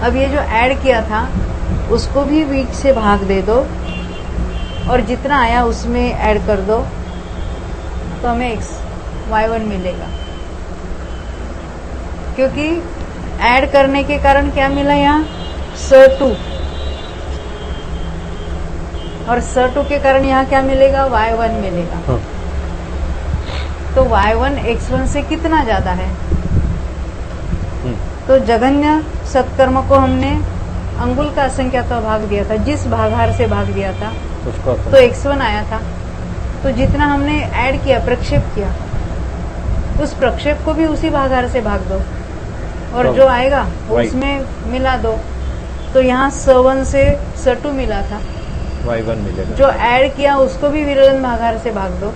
अब ये जो ऐड किया था उसको भी V से भाग दे दो और जितना आया उसमें ऐड कर दो तो हमें Y1 मिलेगा, क्योंकि ऐड करने के कारण क्या मिला, यहाँ S2 और S2 के कारण यहाँ क्या मिलेगा, Y1 मिलेगा। तो Y1 X1 से कितना ज्यादा है, तो जघन्य सत्कर्म को हमने अंगुल का असंख्यात भाग दिया था, जिस भागार से भाग दिया था तो X1 आया था। तो जितना हमने ऐड किया, प्रक्षेप किया, उस प्रक्षेप को भी उसी भागार से भाग दो और जो आएगा उसमें मिला दो। तो यहाँ S1 से S2 मिला था, Y1 मिलेगा। जो ऐड किया उसको भी विरलन भागार से भाग दो,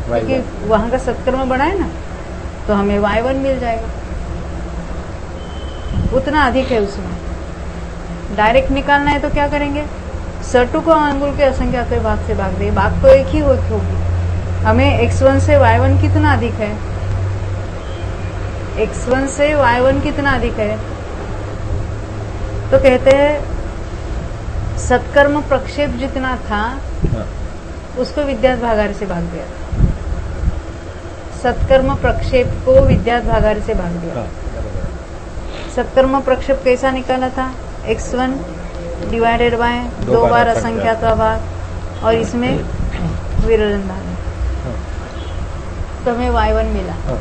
क्योंकि वहां का सत्कर्म बड़ा है ना, तो हमें Y1 मिल जाएगा, उतना अधिक है उसमें। डायरेक्ट निकालना है तो क्या करेंगे, S2 को अंगुल के असंख्यात भाग से भाग दे, भाग तो एक ही होगी, हमें X1 से Y1 कितना अधिक है, x1 से y1 कितना अधिक है, तो कहते हैं सत्कर्म प्रक्षेप जितना था हाँ, उसको विद्यात भागार से भाग दिया। सत्कर्म प्रक्षेप को विद्यात भागार से भाग दिया। हाँ, बराबर। सत्कर्म प्रक्षेप कैसा निकाला था? x1 डिवाइडेड बाय दो बार असंख्यात्वा भाग और इसमें विरलन भाग, हाँ, तो हमें y1 मिला। हाँ,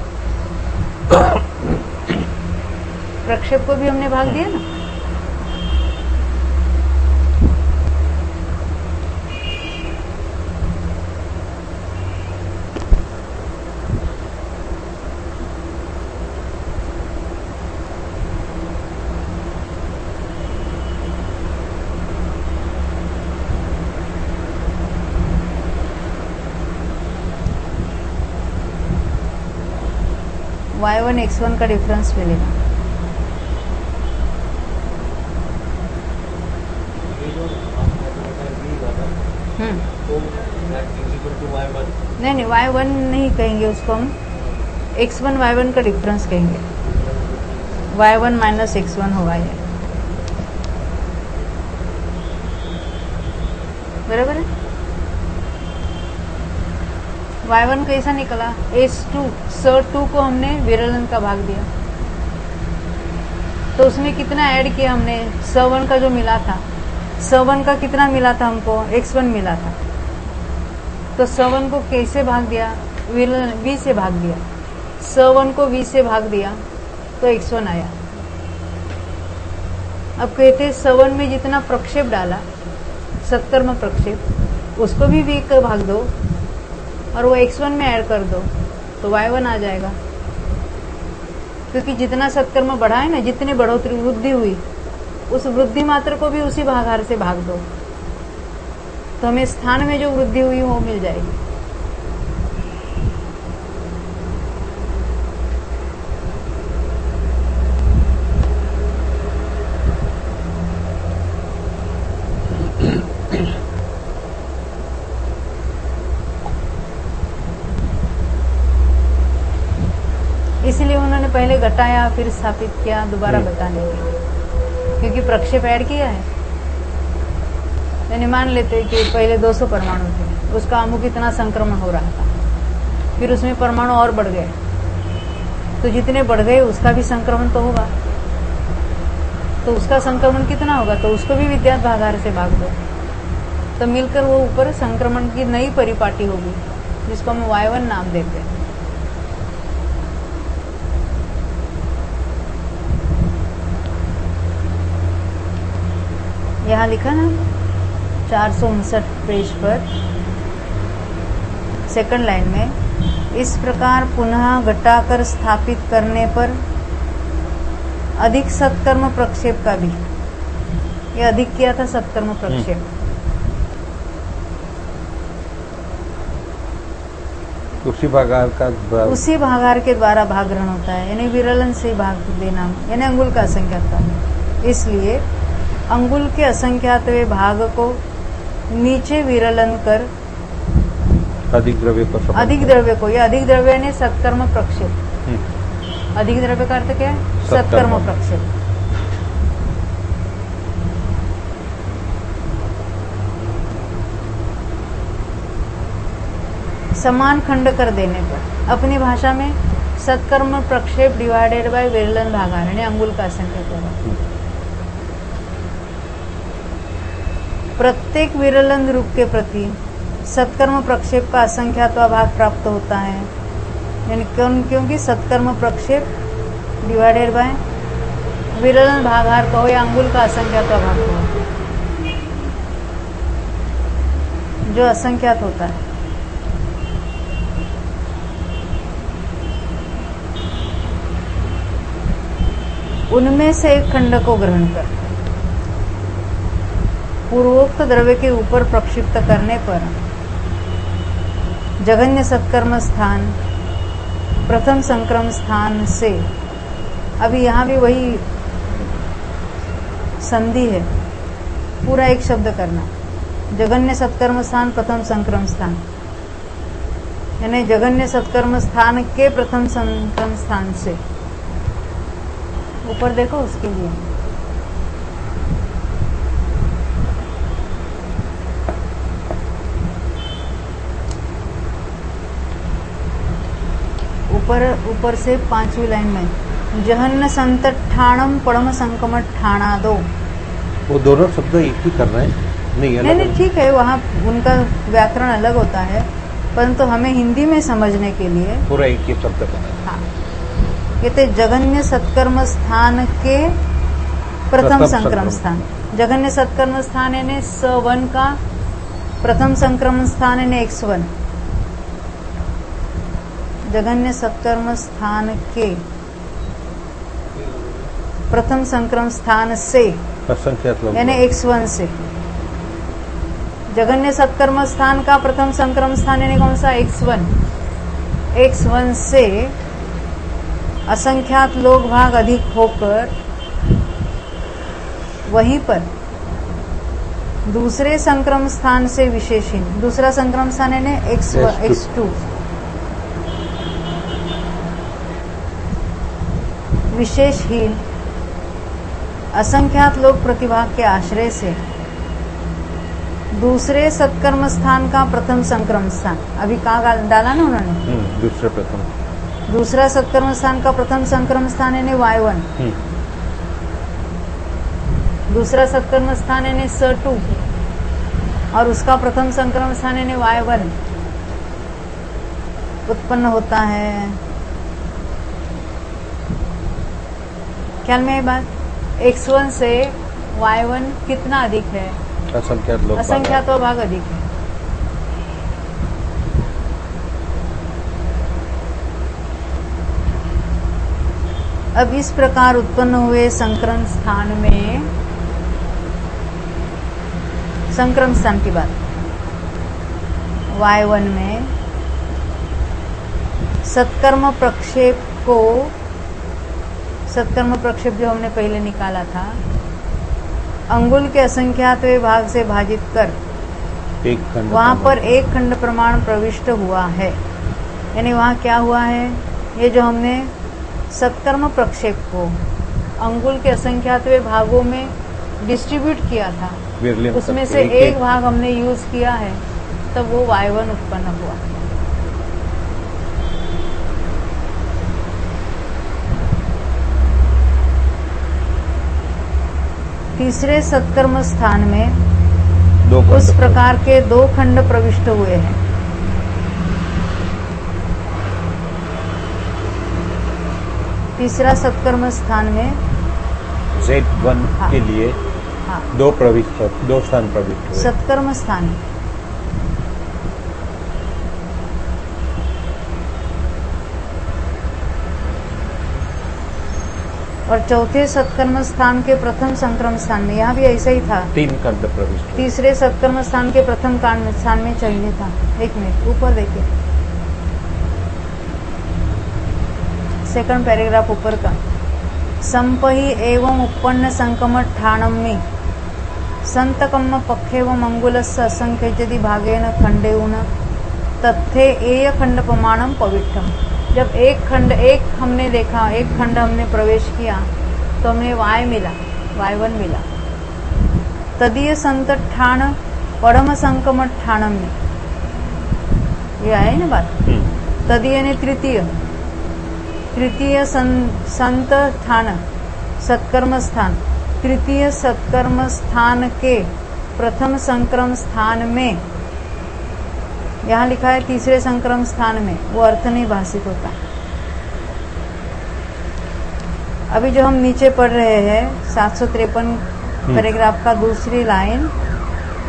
प्रक्षेप को भी हमने भाग दिया ना। y1 x1 का डिफरेंस मिलेगा। नहीं y1 नहीं कहेंगे उसको, हम x1 y1 का डिफरेंस कहेंगे। y1 माइनस x1 होगा ये, बराबर है। y1 कैसा निकला? s2 s2 को हमने विरलन का भाग दिया, तो उसमें कितना ऐड किया हमने? s1 का जो मिला था, s1 का कितना मिला था हमको? x1 मिला था, तो s1 को कैसे भाग दिया? विरलन v से भाग दिया। s1 को v से भाग दिया तो x1 आया। अब कहते हैं s1 में जितना प्रक्षेप डाला, सत्कर्म प्रक्षेप, उसको भी v का भाग दो और वो x1 में ऐड कर दो तो y1 आ जाएगा। क्योंकि जितना सत्कर्म बढ़ा है ना, जितनी बढ़ोतरी वृद्धि हुई, उस वृद्धि मात्र को भी उसी भागार से भाग दो, तो हमें स्थान में जो वृद्धि हुई वो मिल जाएगी। इसलिए उन्होंने पहले घटाया फिर स्थापित किया, दोबारा बताने के लिए, क्योंकि प्रक्षेप ऐड किया है। यानी मान लेते हैं कि पहले 200 परमाणु थे, उसका अमुक इतना संक्रमण हो रहा था, फिर उसमें परमाणु और बढ़ गए, तो जितने बढ़ गए उसका भी संक्रमण तो होगा, तो उसका संक्रमण कितना होगा? तो उसको भी विद्यात भागार से भाग दो, तो मिलकर वो ऊपर संक्रमण की नई परिपाटी होगी, जिसको हम y1 नाम देते हैं। यहाँ लिखा ना 459 पेज पर सेकंड लाइन में, इस प्रकार पुनः घटाकर स्थापित करने पर अधिक सत्कर्म प्रक्षेप का भी, ये अधिक किया था सत्कर्म प्रक्षेप, उसी भागार के द्वारा भाग ग्रहण होता है, यानी विरलन से भाग देना, यानी अंगुल का असंख्यात्व। इसलिए अंगुल के असंख्यातवे भाग को नीचे विरलन कर अधिक द्रव्य को, ये अधिक द्रव्य ने सत्कर्म प्रक्षेप। अधिक द्रव्य का अर्थ क्या है? सत्कर्म प्रक्षेप। समान खंड कर देने पर अपनी भाषा में सत्कर्म प्रक्षेप डिवाइडेड बाय विरलन भागार, यानी अंगुल का असंख्यातवा। प्रत्येक विरलन रूप के प्रति सत्कर्म प्रक्षेप का असंख्यात्वा भाग प्राप्त होता है, यानी क्योंकि सत्कर्म प्रक्षेप डिवाइडेड बाय विरलन भागार कहो या अंगुल का असंख्यात्वा भाग कहो, जो असंख्यात होता है। उनमें से एक खंड को ग्रहण कर पूर्वोक्त द्रव्य के ऊपर प्रक्षिप्त करने पर जघन्य सत्कर्म स्थान प्रथम संक्रम स्थान से, अभी यहाँ भी वही संधि है, पूरा एक शब्द करना, जघन्य सत्कर्म स्थान प्रथम संक्रम स्थान, यानी जघन्य सत्कर्म स्थान के प्रथम संक्रम स्थान से ऊपर देखो उसके लिए। ऊपर से 5वीं लाइन में जहन्न संतठाणम पड़म संकमट ठाणा दो। वो दोनों शब्द एक ही कर रहे हैं? नहीं, अलग नहीं ठीक है, वहाँ उनका व्याकरण अलग होता है, परंतु हमें हिंदी में समझने के लिए पूरा एक ही शब्द बना। हाँ, कहते जघन्य सत्कर्म स्थान के प्रथम संक्रम स्थान। जघन्य सत्कर्म स्थान यानी स1 का प्रथम संक्रमण स्थान यानी x1। जघन्य सत्कर्म स्थान के प्रथम संक्रम स्थान से यानी x1 से। जघन्य सत्कर्म स्थान का प्रथम संक्रम स्थान यानी कौन सा? x1। x1 से असंख्यात लोग भाग अधिक होकर वहीं पर दूसरे संक्रम स्थान से विशेषहीन। दूसरा संक्रम स्थान यानी x2 विशेषहीन असंख्यात लोग प्रतिभाग के आश्रय से दूसरे सत्कर्म स्थान का प्रथम संक्रम स्थान। अभी कहाँ डाला ना उन्होंने? दूसरा सत्कर्म स्थान का प्रथम संक्रम स्थान यानी y1। दूसरा सत्कर्म स्थान यानी s2 और उसका प्रथम संक्रम स्थान यानी y1 उत्पन्न होता है। ख्याल में ये बात? x1 से y1 कितना अधिक है? असंख्यात भाग अधिक है। अब इस प्रकार उत्पन्न हुए संक्रम स्थान में, संक्रम स्थान की बात y1 में सत्कर्म प्रक्षेप को, सत्कर्म प्रक्षेप जो हमने पहले निकाला था, अंगुल के असंख्यातवें भाग से भाजित कर वहां पर एक खंड प्रमाण प्रविष्ट हुआ है। यानी वहां क्या हुआ है? ये जो हमने सत्कर्म प्रक्षेप को अंगुल के असंख्यातवें भागों में डिस्ट्रीब्यूट किया था, उसमें से एक भाग हमने यूज किया है, तब वो y1 उत्पन्न हुआ। तीसरे सत्कर्म स्थान में उस प्रकार के 2 खंड प्रविष्ट हुए हैं। तीसरा सत्कर्म स्थान में Z1 के लिए 2 स्थान प्रविष्ट हुए। सत्कर्म स्थान और चौथे सत्कर्म स्थान के प्रथम संक्रम स्थान में, यहाँ भी ऐसा ही था, 3 खंड प्रविष्ट। तीसरे सत्कर्म स्थान के प्रथम स्थान में चाहिए था। एक मिनट ऊपर देखिए, सेकंड पैराग्राफ ऊपर का। संपहि एवं उपन्न संकमट ठाणम में संतकम्म पक्षेवम अंगुलस्य असंख्यजति भागेन खंडेउन तत्थे एय खंड प्रमाणम पवित्रम। जब एक हमने देखा, एक खंड हमने प्रवेश किया तो हमें y मिला, y1 मिला। तदीय संतठाण पड़म संकमट ठाणम में, ये आया ना बात। तदीय ने तृतीय संत स्थान सत्कर्म स्थान, तृतीय सत्कर्म स्थान के प्रथम संक्रम स्थान में, यहाँ लिखा है तीसरे संक्रम स्थान में, वो अर्थ नहीं भाषित होता। अभी जो हम नीचे पढ़ रहे हैं 753 पैराग्राफ का दूसरी लाइन,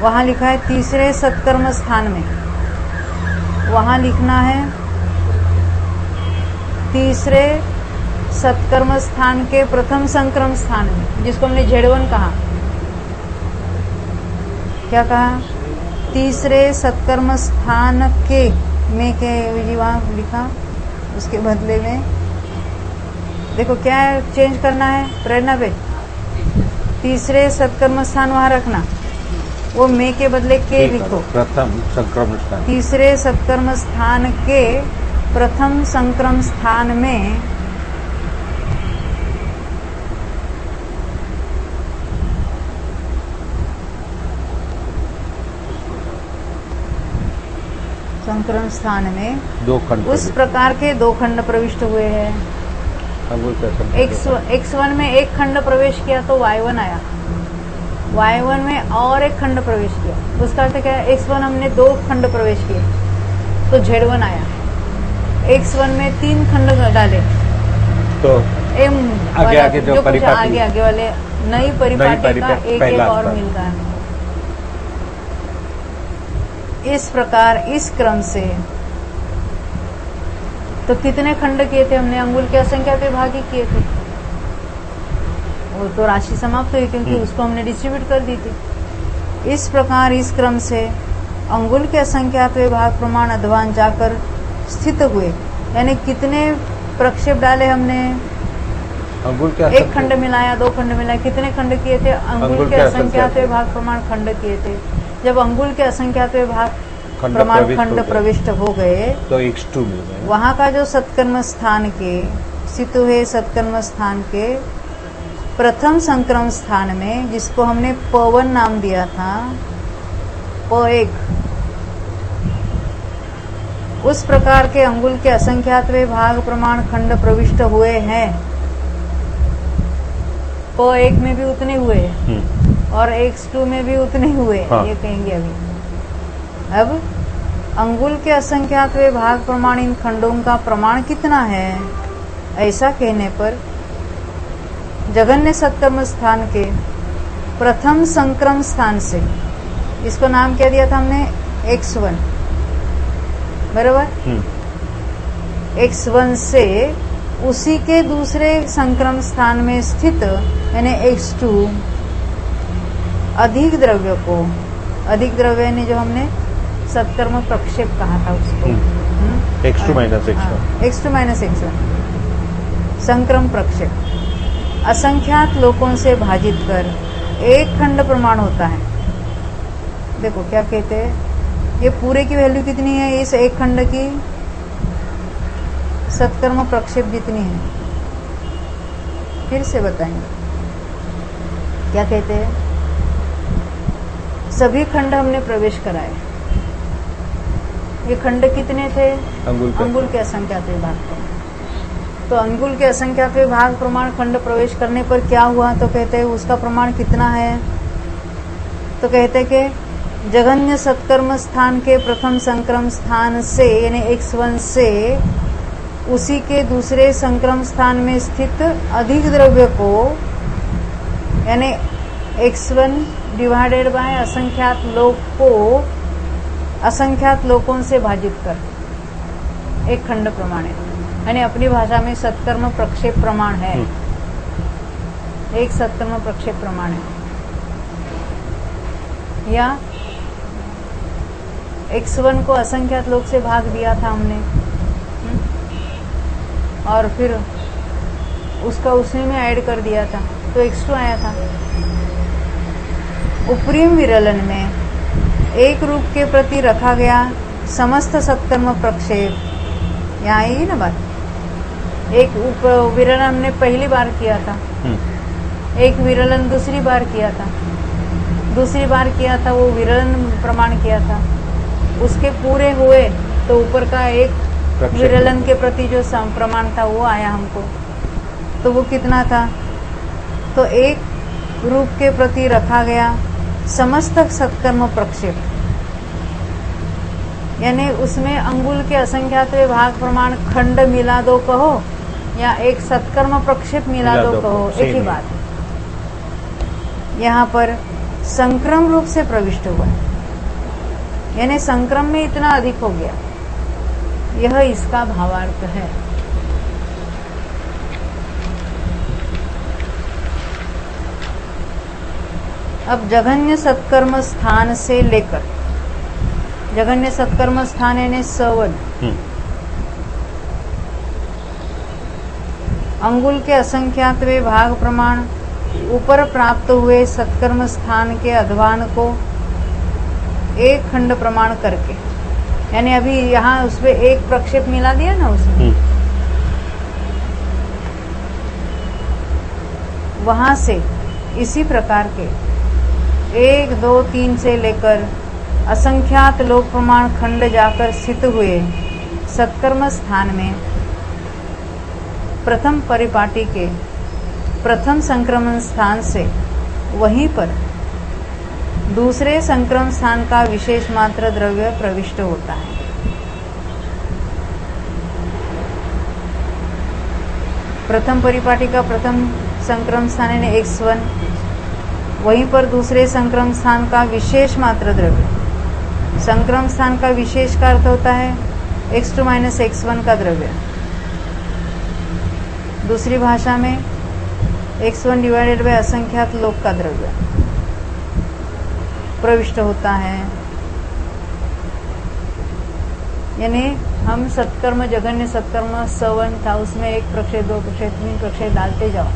वहाँ लिखा है तीसरे सत्कर्म स्थान में, वहाँ लिखना है तीसरे सत्कर्म स्थान के प्रथम संक्रम स्थान में, जिसको हमने Z1 कहा। क्या कहा? तीसरे सत्कर्म स्थान के में के वहाँ लिखा, उसके बदले में देखो क्या चेंज करना है प्रेरणा पे। तीसरे सत्कर्म स्थान वहाँ रखना, वो में के बदले के लिखो। प्रथम संक्रम स्थान, तीसरे सत्कर्म स्थान के प्रथम संक्रम स्थान में संक्रमण स्थान में दो खंड उस प्रकार के 2 खंड प्रविष्ट हुए हैं। अंगुल के असंख्यात x1 में 1 खंड प्रवेश किया तो y1 आया, y1 में और 1 खंड प्रवेश किया, उसका अर्थ क्या है, x1 हमने 2 खंड प्रवेश किए तो z1 आया, x1 में 3 खंड डाले तो m आगे जो कुछ परिपाटी आगे वाले नई परिपाटी का एक पहला और स्तर। मिल रहा है। इस प्रकार इस क्रम से तो कितने खंड किए थे हमने, अंगुल के असंख्यात विभाग ही किए थे, वो तो राशि समाप्त हुई क्योंकि उसको हमने डिस्ट्रीब्यूट कर दी थी। इस प्रकार इस क्रम से अंगुल के असंख्यात विभाग प्रमाण अध्वान जाकर स्थित हुए, यानी कितने प्रक्षेप डाले हमने, अंगुल के 1 खंड मिलाया, 2 खंड मिलाया, कितने खंड किए थे, अंगुल के असंख्यात विभाग प्रमाण खंड किए थे। जब अंगुल के असंख्यात विभाग प्रमाण खंड प्रविष्ट हो गए तो x2 मिल गए। वहां का जो सत्कर्म स्थान के स्थित हुए सत्कर्म स्थान के प्रथम संक्रम स्थान में, जिसको हमने P1 नाम दिया था, P1, उस प्रकार के अंगुल के असंख्यात विभाग प्रमाण खंड प्रविष्ट हुए हैं। P1 में भी उतने हुए और x2 में भी उतने हुए, हाँ। ये कहेंगे अभी। अब अंगुल के असंख्यात विभाग प्रमाण इन खंडों का प्रमाण कितना है, ऐसा कहने पर जघन्य सत्कर्म स्थान के प्रथम संक्रम स्थान से, इसको नाम क्या दिया था हमने, x1, बराबर, x1 से उसी के दूसरे संक्रम स्थान में स्थित यानी x2 अधिक द्रव्य को, अधिक द्रव्य यानी जो हमने सत्कर्म प्रक्षेप कहा था उसको, x2 minus x1, x2 minus x1 संक्रम प्रक्षेप असंख्यात लोकों से भाजित कर 1 खंड प्रमाण होता है। देखो क्या कहते हैं, ये पूरे की वैल्यू कितनी है, इस 1 खंड की सत्कर्म प्रक्षेप जितनी है, फिर से बताएंगे क्या कहते हैं। सभी खंड हमने प्रवेश कराए, ये खंड कितने थे, अंगुल के असंख्यात विभाग प्रमाण। तो अंगुल के असंख्यात विभाग प्रमाण खंड प्रवेश करने पर क्या हुआ, तो कहते हैं उसका प्रमाण कितना है, तो कहते हैं कि जघन्य सत्कर्म स्थान के प्रथम संक्रम स्थान से यानी x1 से उसी के दूसरे संक्रम स्थान में स्थित अधिक द्रव्य को यानी x1 डिवाइडेड बाय असंख्यात लोक को असंख्यात लोकों से भाजित कर 1 खंड प्रमाण है, यानी अपनी भाषा में सत्कर्म प्रक्षेप प्रमाण है, एक सत्कर्म प्रक्षेप प्रमाण है। या x1 को असंख्यात लोक से भाग दिया था हमने, और फिर उसका उसी में ऐड कर दिया था तो x2 आया था। उपरिम विरलन में एक रूप के प्रति रखा गया समस्त सत्कर्म प्रक्षेप, यहाँ आएगी ना बात, एक विरलन हमने पहली बार किया था, एक विरलन दूसरी बार किया था, दूसरी बार किया था वो विरलन प्रमाण किया था, उसके पूरे हुए तो ऊपर का एक विरलन के प्रति जो प्रमाण था वो आया हमको, तो वो कितना था, तो एक रूप के प्रति रखा गया समस्त सत्कर्म प्रक्षेप, यानी उसमें अंगुल के असंख्यात विभाग प्रमाण खंड मिला दो कहो या एक सत्कर्म प्रक्षेप मिला दो कहो, एक ही बात। यहाँ पर संक्रम रूप से प्रविष्ट हुआ है, यानी संक्रम में इतना अधिक हो गया, यह इसका भावार्थ है। अब जघन्य सत्कर्म स्थान से लेकर, जघन्य सत्कर्म स्थान यानी सवन, अंगुल के असंख्यात विभाग प्रमाण ऊपर प्राप्त हुए सत्कर्म स्थान के अध्वान को 1 खंड प्रमाण करके, यानी अभी यहाँ उसमें 1 प्रक्षेप मिला दिया ना उसमें, वहां से इसी प्रकार के 1, 2, 3 से लेकर असंख्यात लोक प्रमाण खंड जाकर स्थित हुए सत्कर्म स्थान में प्रथम परिपाटी के प्रथम संक्रमण स्थान से वहीं पर दूसरे संक्रमण स्थान का विशेष मात्र द्रव्य प्रविष्ट होता है। प्रथम परिपाटी का प्रथम संक्रमण स्थान यानी x1, वहीं पर दूसरे संक्रमण स्थान का विशेष मात्र द्रव्य। संक्रमण स्थान का विशेष का अर्थ होता है x2 माइनस x1 का द्रव्य। दूसरी भाषा में x1 डिवाइडेड बाय असंख्यात लोक का द्रव्य प्रविष्ट होता है। यानी हम सत्कर्म जघन्य सत्कर्म सवन था, उसमें 1 प्रक्षय 2 प्रक्षय 3 प्रक्षय डालते जाओ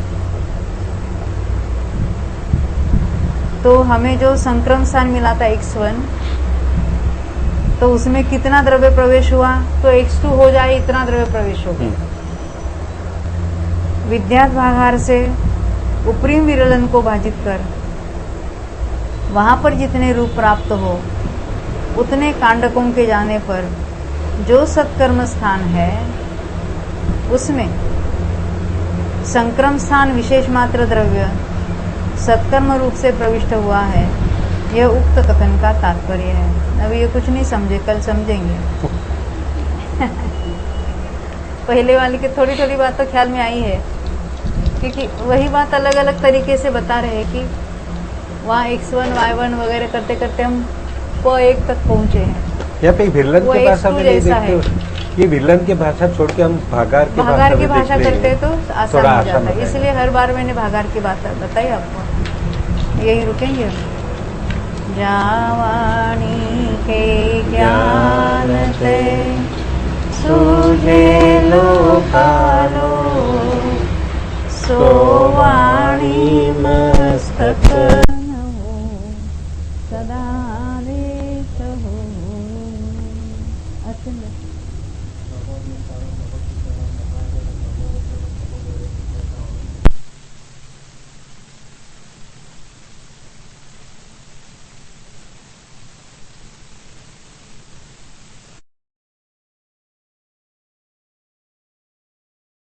तो हमें जो संक्रमण स्थान मिला था x1, तो उसमें कितना द्रव्य प्रवेश हुआ, तो x2 हो जाए इतना द्रव्य प्रवेश हो गया। विद्यात भागाहार से उपरिम विरलन को भाजित कर वहां पर जितने रूप प्राप्त हो उतने कांडकों के जाने पर जो सत्कर्म स्थान है उसमें संक्रम स्थान विशेष मात्र द्रव्य सत्कर्म रूप से प्रविष्ट हुआ है। यह उक्त कथन का तात्पर्य है। अभी ये कुछ नहीं समझे, कल समझेंगे। पहले वाली की थोड़ी थोड़ी बात तो ख्याल में आई है, क्योंकि वही बात अलग अलग तरीके से बता रहे हैं कि वहाँ x1 y1 वगैरह करते करते हम प1 तक पहुंचे हैं। यहाँ पे विलन वो की भाषा में नहीं जैसा देखते हो? ये विलन की भाषा छोड़ के हम भागार की भागार की भाषा देख करते लेंगे। तो आसान थोड़ा हो आसान जाता हो है, जाएगा। इसलिए हर बार मैंने भागार की बात बताई आपको। यही रुकेंगे हम। जावाणी के ज्ञान ते सूझे लोकालो सोवाणी मस्तक सदा देश हो।